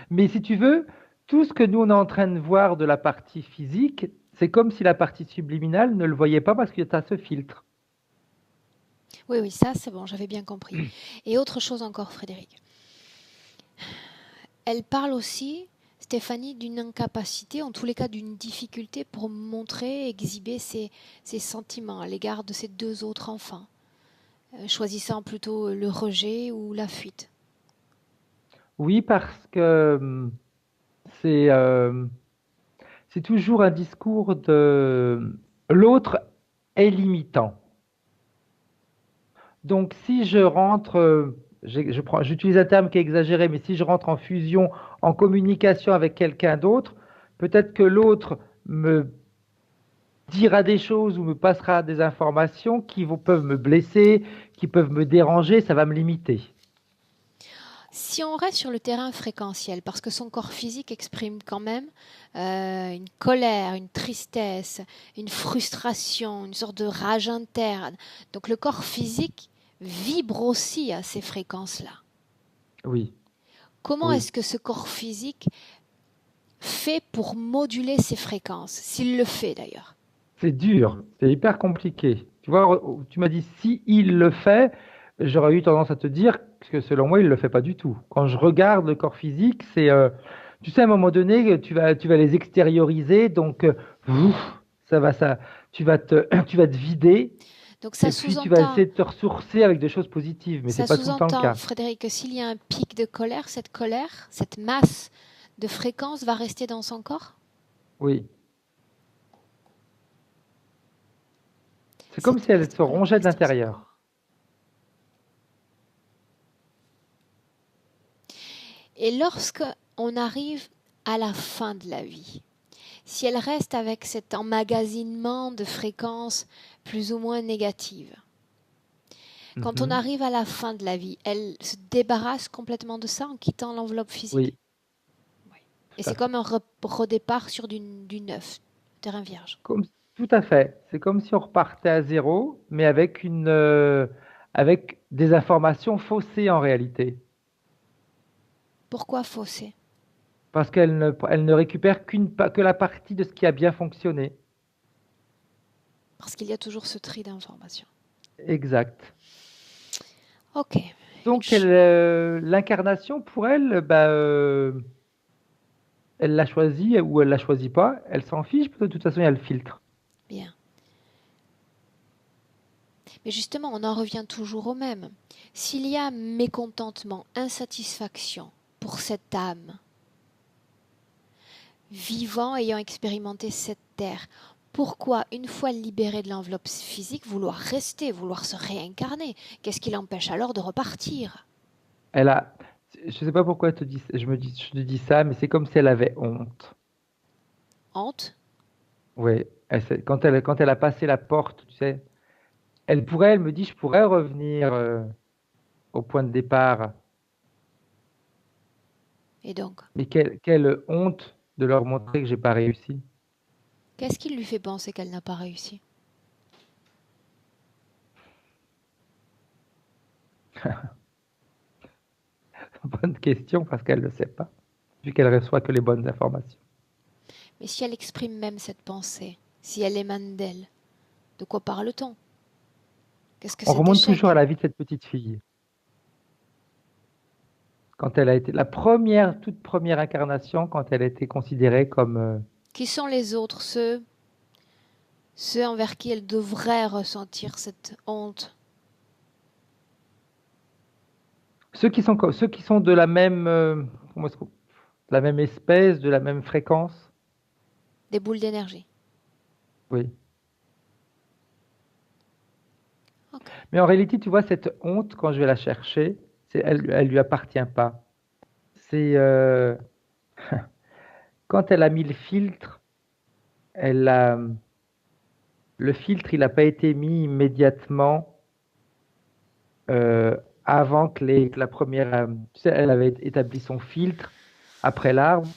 Mais si tu veux, tout ce que nous, on est en train de voir de la partie physique, c'est comme si la partie subliminale ne le voyait pas parce qu'il y a ce filtre. Oui, oui, ça c'est bon, j'avais bien compris. Et autre chose encore, Frédéric. Elle parle aussi, Stéphanie, d'une incapacité, en tous les cas d'une difficulté pour montrer, exhiber ses sentiments à l'égard de ses deux autres enfants, choisissant plutôt le rejet ou la fuite. Oui, parce que c'est c'est toujours un discours de l'autre est limitant. Donc, si je rentre, j'utilise un terme qui est exagéré, mais si je rentre en fusion, en communication avec quelqu'un d'autre, peut-être que l'autre me dira des choses ou me passera des informations peuvent me blesser, qui peuvent me déranger, ça va me limiter. Si on reste sur le terrain fréquentiel, parce que son corps physique exprime quand même une colère, une tristesse, une frustration, une sorte de rage interne. Donc le corps physique vibre aussi à ces fréquences-là. Oui, Comment oui. est-ce que ce corps physique fait pour moduler ces fréquences, s'il le fait d'ailleurs? C'est dur, c'est hyper compliqué. Tu vois, tu m'as dit si il le fait, j'aurais eu tendance à te dire que selon moi, il le fait pas du tout. Quand je regarde le corps physique, tu sais, à un moment donné, tu vas les extérioriser, donc, ouf, ça, tu vas te vider, Donc et puis tu vas essayer de te ressourcer avec des choses positives, mais c'est ça pas tout le temps le sous-entend, cas. Frédéric, que s'il y a un pic de colère, cette masse de fréquences va rester dans son corps? Oui, c'est comme Cette si elle masse de se colère rongeait de reste dans son l'intérieur. corps. Et lorsque on arrive à la fin de la vie, si elle reste avec cet emmagasinement de fréquences plus ou moins négatives, quand on Mhm. arrive à la fin de la vie, elle se débarrasse complètement de ça en quittant l'enveloppe physique. Oui, Oui. Et tout à c'est fait. comme un redépart sur du neuf, terrain vierge. Comme, tout à fait. C'est comme si on repartait à zéro, mais avec des informations faussées en réalité. Pourquoi fausser? Parce elle ne récupère que la partie de ce qui a bien fonctionné. Parce qu'il y a toujours ce tri d'informations. Exact. Ok. Donc, l'incarnation, pour elle, elle l'a choisi ou elle l'a choisi pas. Elle s'en fiche, parce que de toute façon, il y a le filtre. Bien. Mais justement, on en revient toujours au même. S'il y a mécontentement, insatisfaction pour cette âme, vivant, ayant expérimenté cette terre, pourquoi, une fois libéré de l'enveloppe physique, vouloir rester, vouloir se réincarner? Qu'est-ce qui l'empêche alors de repartir? Elle a, je sais pas pourquoi je te dis ça, mais c'est comme si elle avait honte. Honte? Oui, quand elle a passé la porte, tu sais, elle me dit, je pourrais revenir au point de départ, Et donc, mais quelle honte de leur montrer que j'ai pas réussi. qu'est-ce qui lui fait penser qu'elle n'a pas réussi? Bonne question parce qu'elle ne le sait pas, vu qu'elle reçoit que les bonnes informations. Mais si elle exprime même cette pensée, si elle émane d'elle, de quoi parle-t-on? Qu'est-ce que On cet remonte toujours à échec? la vie de cette petite fille. Quand elle a été toute première incarnation, quand elle a été considérée comme Qui sont les autres, ceux envers qui elle devrait ressentir cette honte? ceux qui sont de la même, de la même espèce, de la même fréquence. Des boules d'énergie. Oui. Ok. Mais en réalité, tu vois, cette honte, quand je vais la chercher, elle lui appartient pas. C'est quand elle a mis le filtre, elle a, le filtre, il n'a pas été mis immédiatement euh, avant que la première. Tu sais, elle avait établi son filtre après l'arbre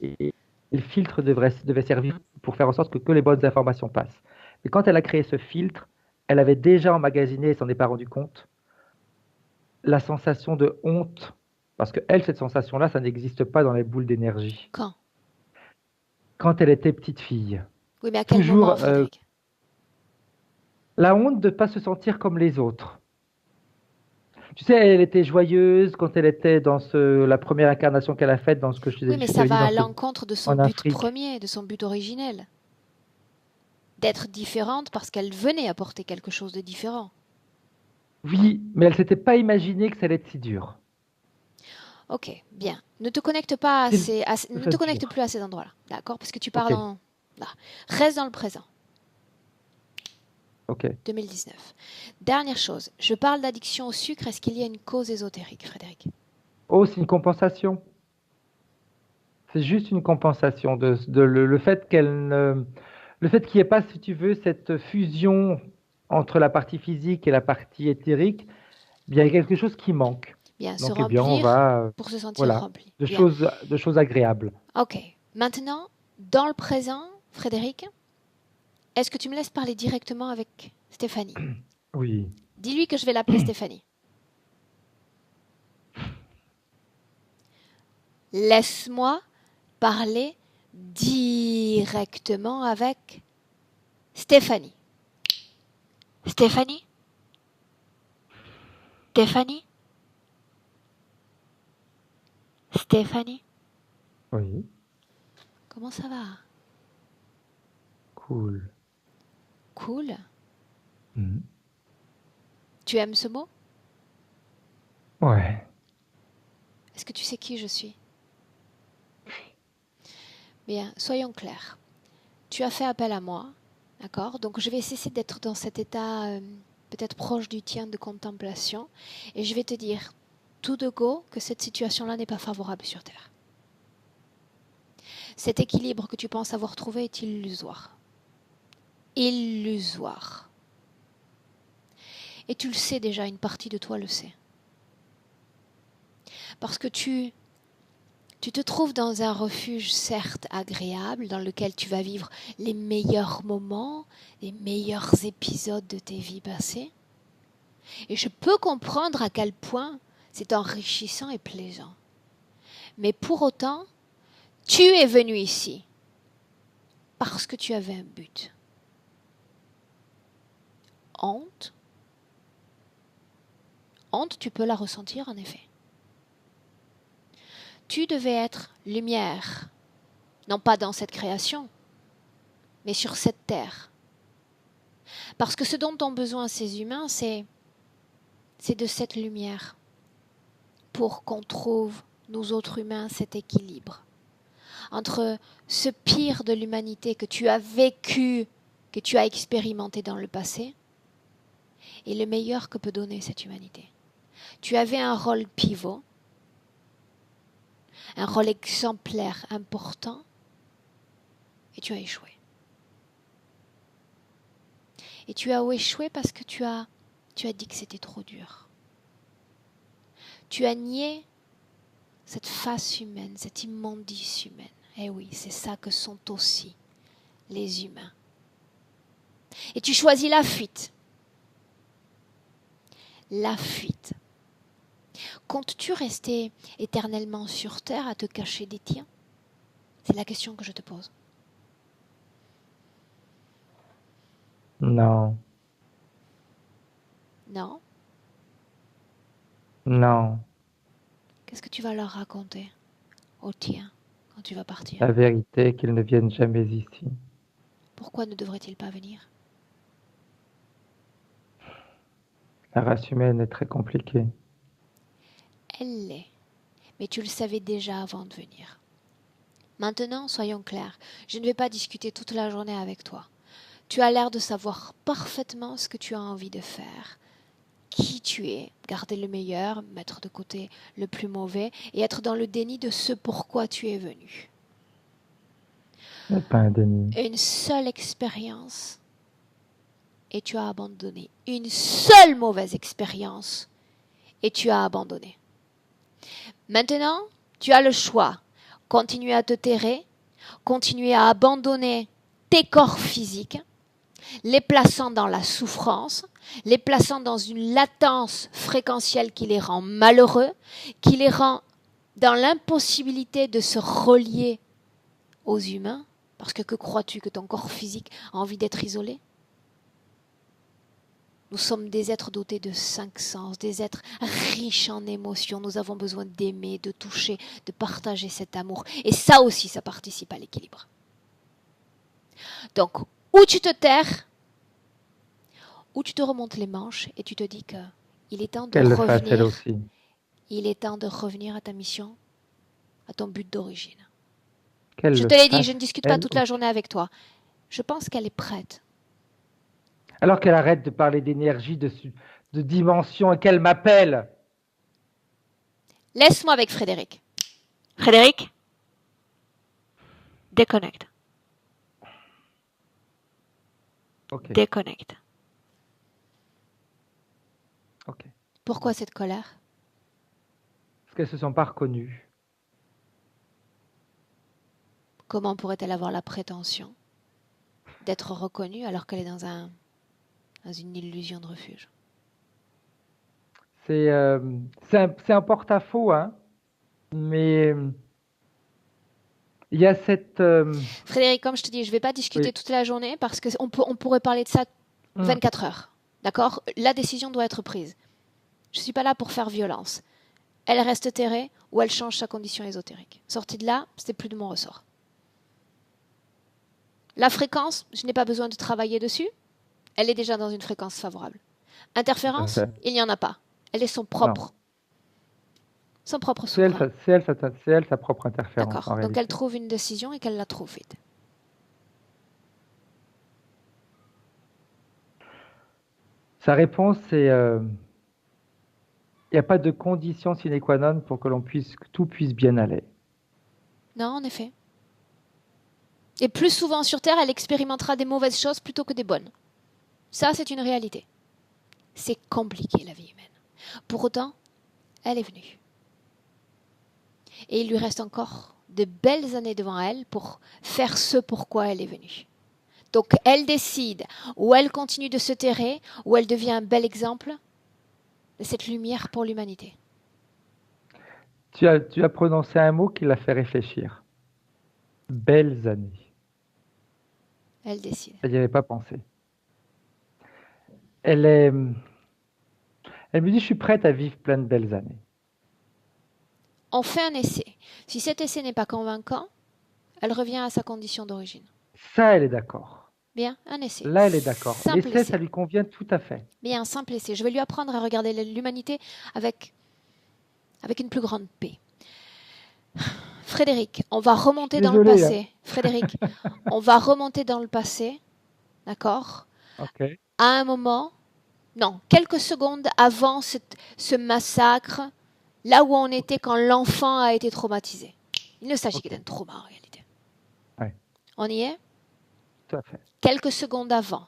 et le filtre devait servir pour faire en sorte que les bonnes informations passent. Mais quand elle a créé ce filtre, elle avait déjà emmagasiné, elle s'en est pas rendu compte, la sensation de honte. Parce que elle, cette sensation-là, ça n'existe pas dans les boules d'énergie. Quand? Quand elle était petite fille, Oui, mais à quel toujours moment, Frédéric? la honte de ne pas se sentir comme les autres. Tu sais, elle était joyeuse quand elle était dans la première incarnation qu'elle a faite dans ce que Oui, mais je ça t'avais dit va à l'encontre de son en but Afrique. premier, de son but originel. D'être différente parce qu'elle venait apporter quelque chose de différent. Oui, mais elle s'était pas imaginé que ça allait être si dur. Ok, bien. Ne te connecte pas C'est ne ça te se connecte dure. plus à ces endroits-là, d'accord? Parce que tu Ok, pars dans... Là. Reste dans le présent. ok. 2019. Dernière chose, je parle d'addiction au sucre. Est-ce qu'il y a une cause ésotérique, Frédéric? Oh, c'est une compensation. C'est juste une compensation le fait le fait qu'il n'y ait pas, si tu veux, cette fusion entre la partie physique et la partie éthérique, bien, il y a quelque chose qui manque. Bien, se Donc, eh bien, remplir pour se sentir voilà, rempli. Bien. de choses agréables. Ok. Maintenant, dans le présent, Frédéric, est-ce que tu me laisses parler directement avec Stéphanie? Oui. Dis-lui que je vais l'appeler Stéphanie. Laisse-moi parler directement avec Stéphanie. Stéphanie? Stéphanie? Stéphanie? Oui, Comment ça va? cool. Cool. Mhm. Tu aimes ce mot? Ouais. Est-ce que tu sais qui je suis? Bien, soyons clairs. Tu as fait appel à moi, d'accord? Donc je vais cesser d'être dans cet état peut-être proche du tien de contemplation et je vais te dire tout de go que cette situation-là n'est pas favorable sur Terre. Cet équilibre que tu penses avoir trouvé est illusoire. Illusoire. Et tu le sais déjà, une partie de toi le sait. Parce que tu te trouves dans un refuge certes agréable, dans lequel tu vas vivre les meilleurs moments, les meilleurs épisodes de tes vies passées. Et je peux comprendre à quel point c'est enrichissant et plaisant. Mais pour autant, tu es venu ici parce que tu avais un but. Honte, honte, tu peux la ressentir en effet. Tu devais être lumière, non pas dans cette création, mais sur cette terre. Parce que ce dont ont besoin ces humains, c'est de cette lumière pour qu'on trouve, nous autres humains, cet équilibre entre ce pire de l'humanité que tu as vécu, que tu as expérimenté dans le passé, et le meilleur que peut donner cette humanité. Tu avais un rôle pivot, un rôle exemplaire important, et tu as échoué. Et tu as échoué parce que tu as dit que c'était trop dur. Tu as nié cette face humaine, cette immondice humaine. Eh oui, c'est ça que sont aussi les humains. Et tu choisis la fuite. La fuite. Comptes-tu rester éternellement sur terre à te cacher des tiens? C'est la question que je te pose. Non, Non? non. Qu'est-ce que tu vas leur raconter aux tiens quand tu vas partir? La vérité est qu'ils ne viennent jamais ici. Pourquoi ne devraient-ils pas venir? La race humaine est très compliquée. Elle l'est, mais tu le savais déjà avant de venir. Maintenant, soyons clairs, je ne vais pas discuter toute la journée avec toi. Tu as l'air de savoir parfaitement ce que tu as envie de faire, qui tu es, garder le meilleur, mettre de côté le plus mauvais et être dans le déni de ce pourquoi tu es venu. Ce n'est pas un déni. Une seule expérience et tu as abandonné. Une seule mauvaise expérience et tu as abandonné. Maintenant, tu as le choix. Continuer à te terrer, continuer à abandonner tes corps physiques, les plaçant dans la souffrance, les plaçant dans une latence fréquentielle qui les rend malheureux, qui les rend dans l'impossibilité de se relier aux humains, parce que crois-tu que ton corps physique a envie d'être isolé? Nous sommes des êtres dotés de 5 sens, des êtres riches en émotions. Nous avons besoin d'aimer, de toucher, de partager cet amour. Et ça aussi, ça participe à l'équilibre. Donc, ou tu te terres, ou tu te remontes les manches et tu te dis que il est temps de Qu'elle le fasse elle revenir. aussi. Il est temps de revenir à ta mission, à ton but d'origine. Qu'elle Je le te l'ai dit, fasse je ne discute pas elle toute la aussi. journée avec toi. Je pense qu'elle est prête. Alors qu'elle arrête de parler d'énergie, de dimension et qu'elle m'appelle. Laisse-moi avec Frédéric. Frédéric, déconnecte. Ok, Déconnecte. ok. Pourquoi cette colère? Parce qu'elles se sont pas reconnues. Comment pourrait-elle avoir la prétention d'être reconnue alors qu'elle est dans une illusion de refuge? C'est un porte-à-faux, hein. Mais il y a cette... Frédéric, comme je te dis, je ne vais pas discuter oui. toute la journée parce qu'on pourrait parler de ça 24 heures. D'accord? La décision doit être prise. Je ne suis pas là pour faire violence. Elle reste terrée ou elle change sa condition ésotérique. Sortie de là, c'est plus de mon ressort. La fréquence, je n'ai pas besoin de travailler dessus. Elle est déjà dans une fréquence favorable. Interférence, il n'y en a pas. Elle est son propre C'est souverain. elle sa propre interférence. D'accord. En Donc réalité. elle trouve une décision et qu'elle la trouve vite. Sa réponse, c'est il n'y a pas de condition sine qua non pour que tout puisse bien aller. Non, en effet. Et plus souvent sur Terre, elle expérimentera des mauvaises choses plutôt que des bonnes. Ça, c'est une réalité. C'est compliqué, la vie humaine. Pour autant, elle est venue. Et il lui reste encore de belles années devant elle pour faire ce pourquoi elle est venue. Donc, elle décide, ou elle continue de se terrer, ou elle devient un bel exemple de cette lumière pour l'humanité. Tu as prononcé un mot qui l'a fait réfléchir. Belles années. Elle décide. Elle n'y avait pas pensé. Elle est Elle me dit, je suis prête à vivre plein de belles années. On fait un essai. Si cet essai n'est pas convaincant, elle revient à sa condition d'origine. Ça, elle est d'accord. Bien, un essai. Là, elle est d'accord. Simple L'essai, ça essai. lui convient tout à fait. Bien, simple essai. Je vais lui apprendre à regarder l'humanité avec une plus grande paix. Frédéric, on va remonter dans le Désolé, hein. passé. Frédéric, on va remonter dans le passé, d'accord? Ok. À un moment, non, quelques secondes avant ce massacre, là où on était quand l'enfant a été traumatisé. Il ne s'agit que Ok. d'un trauma en réalité. Ouais, On y est? tout à fait. Quelques secondes avant.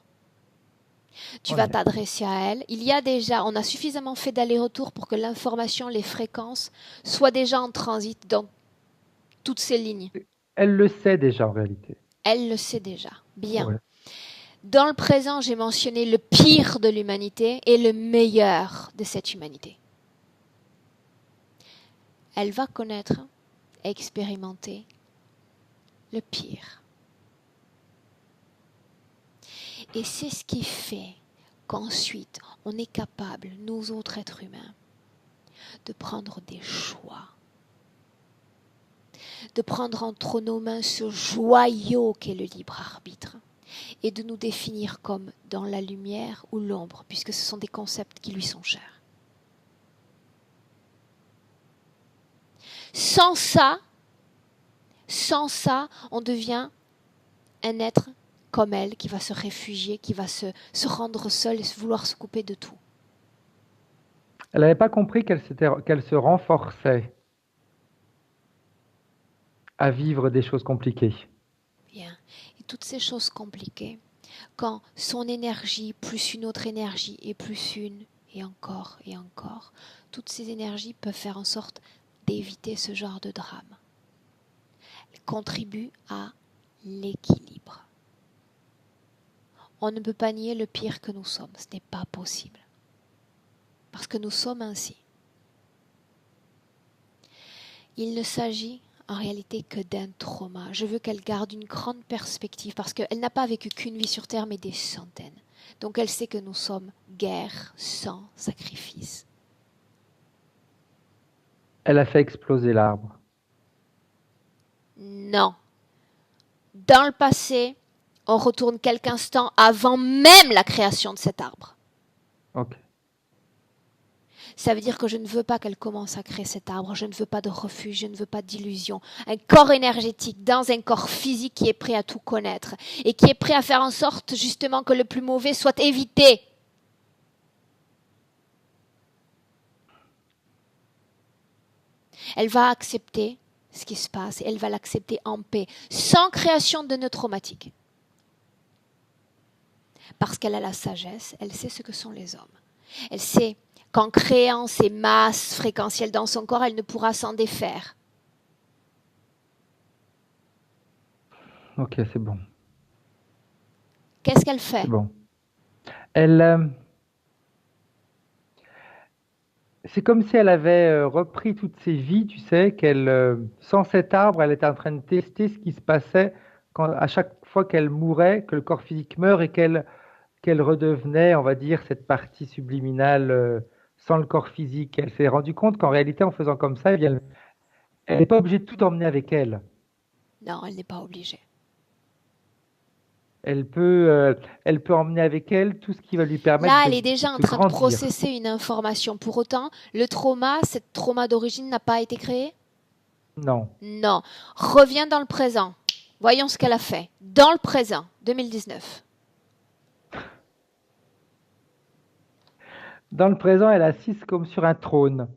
Tu On vas y est. t'adresser à elle. Il y a déjà, on a suffisamment fait d'aller-retour pour que l'information, les fréquences soient déjà en transit dans toutes ces lignes. Elle le sait déjà en réalité. Elle le sait déjà. Bien. Ouais. Dans le présent, j'ai mentionné le pire de l'humanité et le meilleur de cette humanité. Elle va connaître, expérimenter le pire. Et c'est ce qui fait qu'ensuite, on est capable, nous autres êtres humains, de prendre des choix. De prendre entre nos mains ce joyau qu'est le libre arbitre et de nous définir comme dans la lumière ou l'ombre, puisque ce sont des concepts qui lui sont chers. Sans ça, on devient un être comme elle, qui va se réfugier, qui va se rendre seul et vouloir se couper de tout. Elle n'avait pas compris qu'elle se renforçait à vivre des choses compliquées. Bien. Et toutes ces choses compliquées, quand son énergie plus une autre énergie et plus une et encore, toutes ces énergies peuvent faire en sorte d'éviter ce genre de drame. Elles contribuent à l'équilibre. On ne peut pas nier le pire que nous sommes, ce n'est pas possible. Parce que nous sommes ainsi. Il ne s'agit en réalité que d'un trauma. Je veux qu'elle garde une grande perspective parce qu'elle n'a pas vécu qu'une vie sur Terre, mais des centaines. Donc elle sait que nous sommes guerre sans sacrifice. Elle a fait exploser l'arbre. Non. Dans le passé, on retourne quelques instants avant même la création de cet arbre. Ok. Ça veut dire que je ne veux pas qu'elle commence à créer cet arbre, je ne veux pas de refuge, je ne veux pas d'illusion. Un corps énergétique dans un corps physique qui est prêt à tout connaître et qui est prêt à faire en sorte justement que le plus mauvais soit évité. Elle va accepter ce qui se passe et elle va l'accepter en paix, sans création de nœuds traumatiques. Parce qu'elle a la sagesse, elle sait ce que sont les hommes. Elle sait qu'en créant ces masses fréquentielles dans son corps, elle ne pourra s'en défaire. Ok, c'est bon. Qu'est-ce qu'elle fait? C'est bon. Elle, c'est comme si elle avait repris toutes ses vies, tu sais, sans cet arbre, elle était en train de tester ce qui se passait à chaque fois qu'elle mourait, que le corps physique meurt et qu'elle redevenait, on va dire, cette partie subliminale sans le corps physique. Elle s'est rendue compte qu'en réalité, en faisant comme ça, eh bien, elle n'est pas obligée de tout emmener avec elle. Non, elle n'est pas obligée. Elle peut, euh, Elle peut emmener avec elle tout ce qui va lui permettre Là, elle est déjà en de train de grandir. processer une information. Pour autant, le trauma, cette trauma d'origine n'a pas été créé? Non. Non. Reviens dans le présent. Voyons ce qu'elle a fait. Dans le présent, 2019. Dans le présent, elle est assise comme sur un trône.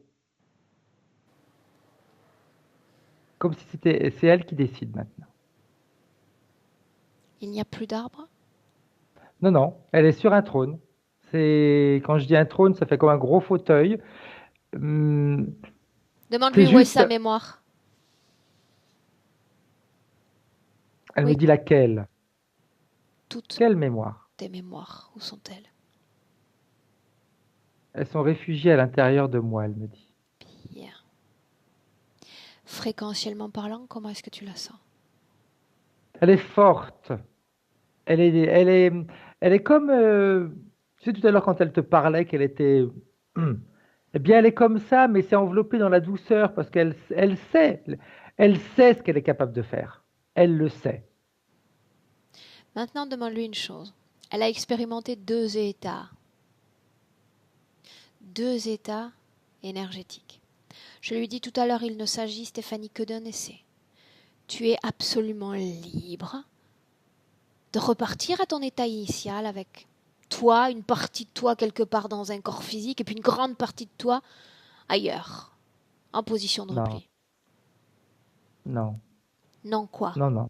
Comme si c'est elle qui décide maintenant. Il n'y a plus d'arbre? Non, non, elle est sur un trône. Quand je dis un trône, ça fait comme un gros fauteuil. Hum, Demande-lui C'est où est juste, sa mémoire. elle me Oui, dit laquelle? toutes Quelle mémoire? tes mémoires, où sont-elles? Elles sont réfugiées à l'intérieur de moi, elle me dit. Bien. Fréquentiellement parlant, comment est-ce que tu la sens? Elle est forte. Elle est comme, tu sais tout à l'heure quand elle te parlait qu'elle était Hmm. Eh bien, elle est comme ça, mais c'est enveloppé dans la douceur parce elle sait ce qu'elle est capable de faire. Elle le sait. Maintenant, demande-lui une chose. Elle a expérimenté deux états énergétiques. Je lui dis tout à l'heure, il ne s'agit, Stéphanie, que d'un essai. Tu es absolument libre de repartir à ton état initial avec toi, une partie de toi quelque part dans un corps physique et puis une grande partie de toi ailleurs, en position de Non, repli. non, Non quoi? non, non.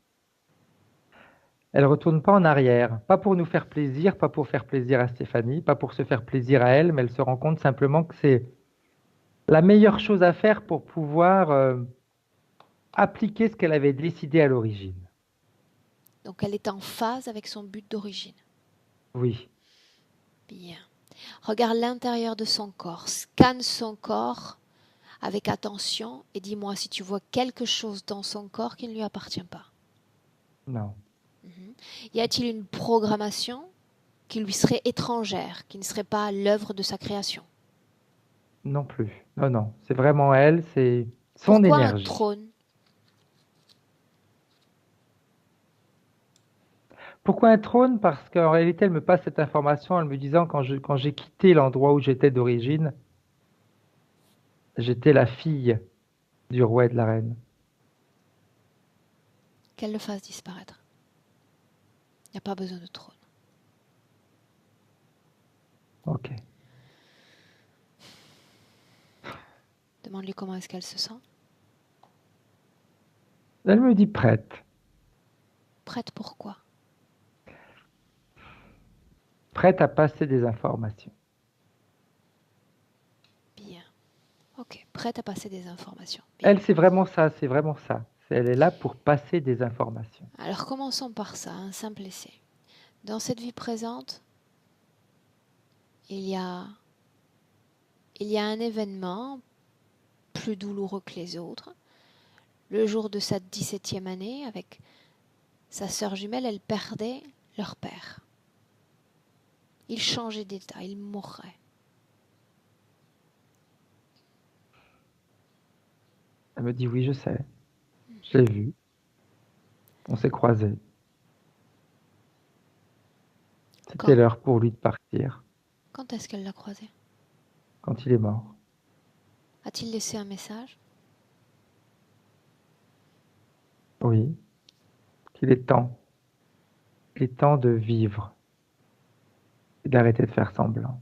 Elle retourne pas en arrière, pas pour nous faire plaisir, pas pour faire plaisir à Stéphanie, pas pour se faire plaisir à elle, mais elle se rend compte simplement que c'est la meilleure chose à faire pour pouvoir appliquer ce qu'elle avait décidé à l'origine. Donc elle est en phase avec son but d'origine. Oui, Bien. Regarde l'intérieur de son corps, scanne son corps avec attention et dis-moi si tu vois quelque chose dans son corps qui ne lui appartient pas. non, Y a-t-il une programmation qui lui serait étrangère, qui ne serait pas l'œuvre de sa création? non plus. Non, non, c'est vraiment elle, c'est son Pourquoi un énergie. trône? Pourquoi un trône? Parce qu'en réalité, elle me passe cette information en me disant quand j'ai quitté l'endroit où j'étais d'origine, j'étais la fille du roi et de la reine. Qu'elle le fasse disparaître. Il n'y a pas besoin de trône. Ok. Demande-lui comment est-ce qu'elle se sent. Elle me dit prête. Prête pour quoi? Prête à passer des informations. Bien. Ok, prête à passer des informations. Bien. Elle, c'est vraiment ça, c'est vraiment ça. Elle est là pour passer des informations. Alors commençons par ça, un simple essai. Dans cette vie présente, il y a, il y a un événement plus douloureux que les autres. Le jour de sa 17e année, avec sa sœur jumelle, elle perdait leur père. Il changeait d'état, il mourrait. Elle me dit oui, je sais. Je l'ai vu. On s'est croisés. C'était Quand? l'heure pour lui de partir Quand est-ce qu'elle l'a croisé? quand il est mort. A-t-il laissé un message? Oui, qu'il est temps. Il est temps de vivre et d'arrêter de faire semblant.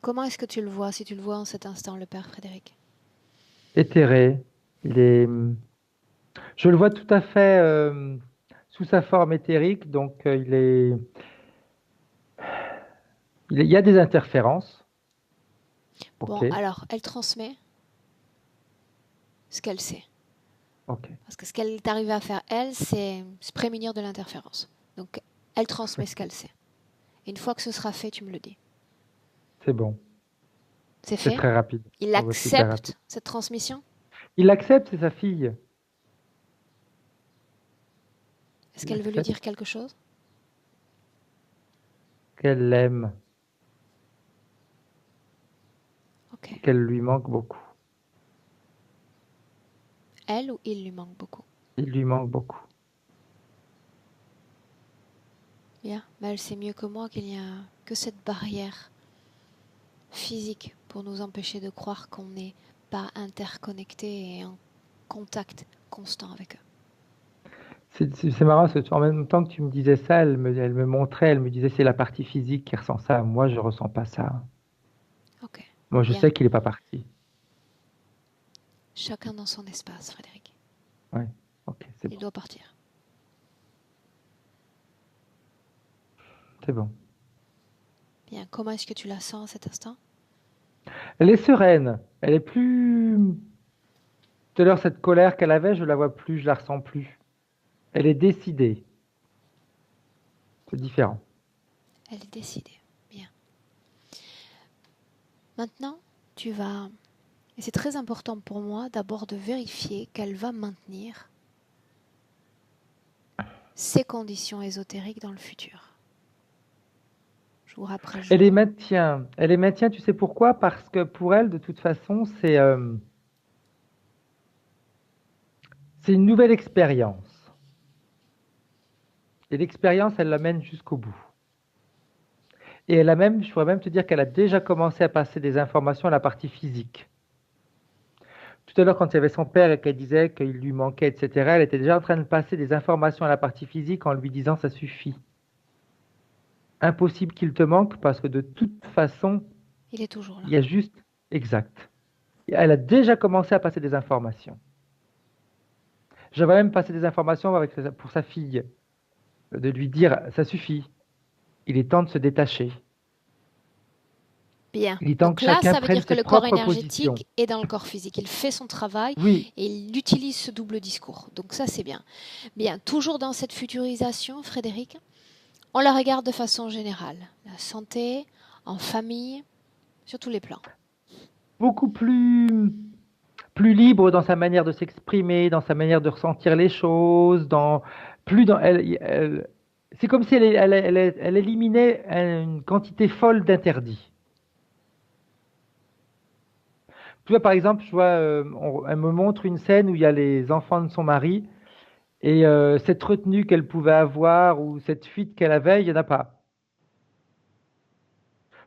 Comment est-ce que tu le vois, si tu le vois en cet instant, le père Frédéric? Éthéré, il est, je le vois tout à fait sous sa forme éthérique, donc il y a des interférences, ok, Bon, alors, elle transmet ce qu'elle sait. ok, Parce que ce qu'elle est arrivée à faire, elle, c'est se prémunir de l'interférence. Donc, elle transmet ce qu'elle sait. Et une fois que ce sera fait, tu me le dis. c'est bon, C'est c'est fait? très rapide, Il oh, super rapide. accepte cette transmission? Il l'accepte, c'est sa fille, Est-ce il qu'elle veut lui accepte dire quelque chose? qu'elle l'aime, Ok. qu'elle lui manque beaucoup. Elle ou il lui manque beaucoup? Il lui manque beaucoup. Bien. Mais elle sait mieux que moi qu'il n'y a que cette barrière physique pour nous empêcher de croire qu'on n'est pas interconnecté et en contact constant avec eux. C'est marrant, parce que en même temps que tu me disais ça, elle me montrait, elle me disait c'est la partie physique qui ressent ça. Moi, je ressens pas ça. Ok. Moi, je Bien. sais qu'il n'est pas parti. Chacun dans son espace, Frédéric. Ouais, ok, c'est Il bon, doit partir. c'est bon. Bien. Comment est-ce que tu la sens à cet instant? Elle est sereine. Elle est plus. Tout à l'heure, cette colère qu'elle avait, je la vois plus, je la ressens plus. Elle est décidée. C'est différent. Elle est décidée. Bien. Maintenant, tu vas... Et c'est très important pour moi d'abord de vérifier qu'elle va maintenir ces conditions ésotériques dans le futur. jour après Elle les jour. maintient. Elle les maintient, tu sais pourquoi? Parce que pour elle, de toute façon, c'est une nouvelle expérience. Et l'expérience, elle l'amène jusqu'au bout. Et elle a même, je pourrais même te dire qu'elle a déjà commencé à passer des informations à la partie physique. Tout à l'heure, quand il y avait son père et qu'elle disait qu'il lui manquait, etc., elle était déjà en train de passer des informations à la partie physique en lui disant ça suffit. Impossible qu'il te manque parce que de toute façon, Il est toujours il là. y a juste exact. Et elle a déjà commencé à passer des informations. J'avais même passé des informations pour sa fille, de lui dire ça suffit, il est temps de se détacher. Bien. Il est temps que Donc là, chacun ça veut prenne dire que ses le corps propres positions. énergétique est dans le corps physique. Il fait son travail Oui, et il utilise ce double discours. Donc ça, c'est bien. Bien. Toujours dans cette futurisation, Frédéric, on la regarde de façon générale. La santé, en famille, sur tous les plans. beaucoup plus libre dans sa manière de s'exprimer, dans sa manière de ressentir les choses, c'est comme si elle éliminait une quantité folle d'interdits. Tu vois, par exemple, elle me montre une scène où il y a les enfants de son mari et cette retenue qu'elle pouvait avoir ou cette fuite qu'elle avait, il n'y en a pas.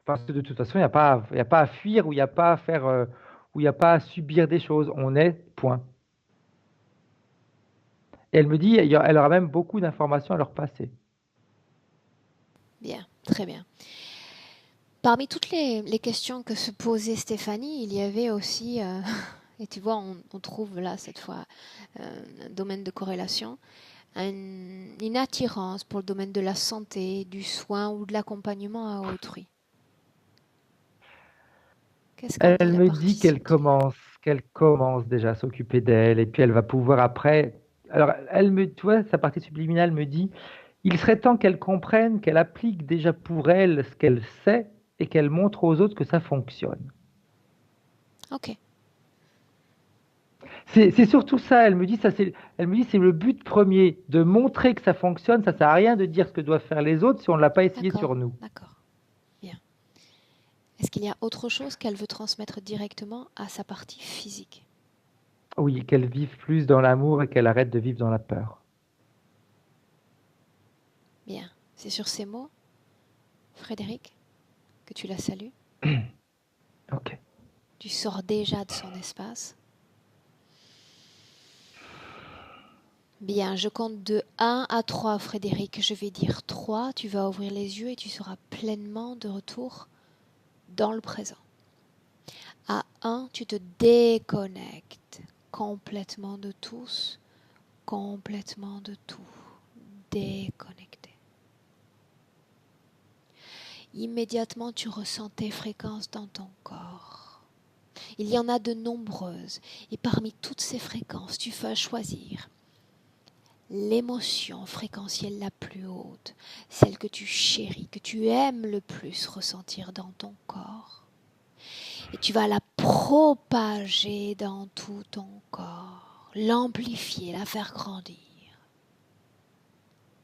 Parce que de toute façon, il y a pas à fuir ou il n'y a pas à faire, ou il n'y a pas à subir des choses. On est, point. Et elle me dit, elle aura même beaucoup d'informations à leur passer. Bien, très bien. Parmi toutes les questions que se posait Stéphanie, il y avait aussi, et tu vois, on trouve là cette fois un domaine de corrélation, une attirance pour le domaine de la santé, du soin ou de l'accompagnement à autrui. Qu'est-ce qu'en dit Elle la me partie dit subtile? qu'elle commence déjà à s'occuper d'elle, et puis elle va pouvoir après. Alors, tu vois, sa partie subliminale me dit, il serait temps qu'elle comprenne qu'elle applique déjà pour elle ce qu'elle sait et qu'elle montre aux autres que ça fonctionne. Ok, C'est surtout ça, elle me dit, c'est le but premier, de montrer que ça fonctionne. Ça sert à rien de dire ce que doivent faire les autres si on ne l'a pas essayé d'accord, sur nous. d'accord. Bien. Est-ce qu'il y a autre chose qu'elle veut transmettre directement à sa partie physique? Oui, qu'elle vive plus dans l'amour et qu'elle arrête de vivre dans la peur. Bien. C'est sur ces mots, Frédéric, que tu la salues. Ok. Tu sors déjà de son espace. Bien, je compte de 1 à 3, Frédéric. Je vais dire 3. Tu vas ouvrir les yeux et tu seras pleinement de retour dans le présent. À 1, tu te déconnectes complètement de tous, complètement de tout. Déconnecté. Immédiatement, tu ressens tes fréquences dans ton corps. Il y en a de nombreuses et parmi toutes ces fréquences, tu vas choisir l'émotion fréquentielle la plus haute, celle que tu chéris, que tu aimes le plus ressentir dans ton corps. Et tu vas la propager dans tout ton corps, l'amplifier, la faire grandir.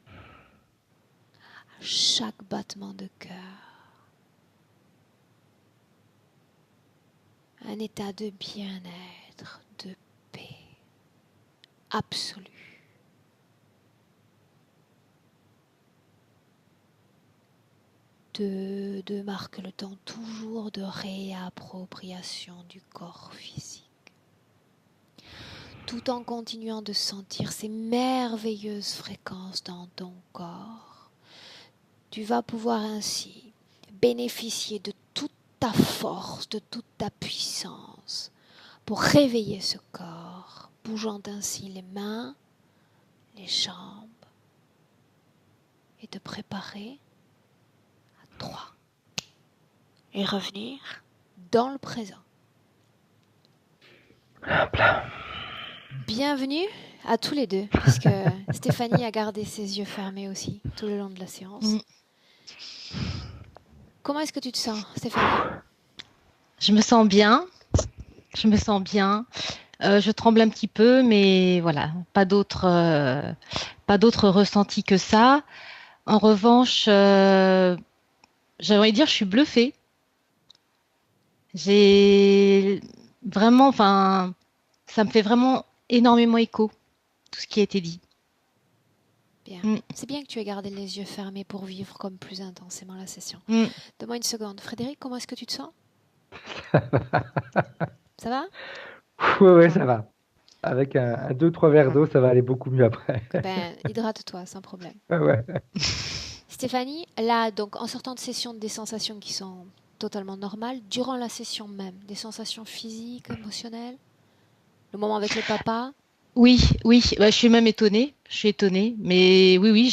À chaque battement de cœur, un état de bien-être, de paix absolue. De marque le temps toujours de réappropriation du corps physique. Tout en continuant de sentir ces merveilleuses fréquences dans ton corps, tu vas pouvoir ainsi bénéficier de toute ta force, de toute ta puissance pour réveiller ce corps, bougeant ainsi les mains, les jambes et te préparer à 3. Et revenir dans le présent. Hop là. Bienvenue à tous les deux, puisque Stéphanie a gardé ses yeux fermés aussi tout le long de la séance. Comment est-ce que tu te sens, Stéphanie? Je me sens bien. Je me sens bien. Je tremble un petit peu, mais voilà, pas d'autre ressenti que ça. En revanche, j'ai envie de dire, je suis bluffée. J'ai vraiment, enfin, ça me fait vraiment énormément écho, tout ce qui a été dit. Bien. Mm, C'est bien que tu aies gardé les yeux fermés pour vivre comme plus intensément la session. mm. Donne-moi une seconde. Frédéric, comment est-ce que tu te sens? Ça va? Ouais, ouais, ça va. Avec un 2-3 verres d'eau, ça va aller beaucoup mieux après. Ok, ben, hydrate-toi sans problème. Ouais, ouais. Stéphanie, là, donc, en sortant de session, des sensations qui sont totalement normales, durant la session même, des sensations physiques, émotionnelles, le moment avec le papa. Oui, oui, bah, je suis même étonnée. Je suis étonnée, mais oui, oui,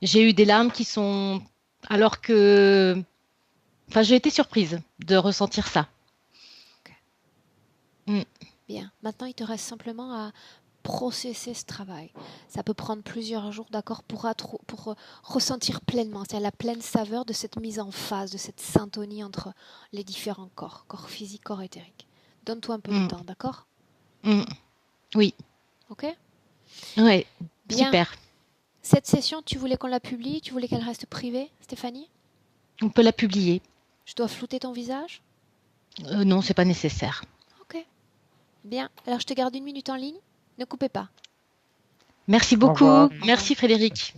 j'ai eu des larmes qui sont, alors que, enfin, j'ai été surprise de ressentir ça. Ok, Mm, bien. Maintenant, il te reste simplement à processer ce travail. Ça peut prendre plusieurs jours, d'accord, pour ressentir pleinement, c'est-à-dire la pleine saveur de cette mise en phase, de cette syntonie entre les différents corps, corps physique, corps éthérique. Donne-toi un peu de mm, temps, d'accord? mm. Oui, Ok? ouais, Bien. super. Cette session, tu voulais qu'on la publie? Tu voulais qu'elle reste privée, Stéphanie? On peut la publier. Je dois flouter ton visage? Non, c'est pas nécessaire. Ok. Bien. Alors, je te garde 1 minute en ligne. Ne coupez pas. Merci Au revoir. beaucoup. Merci Frédéric.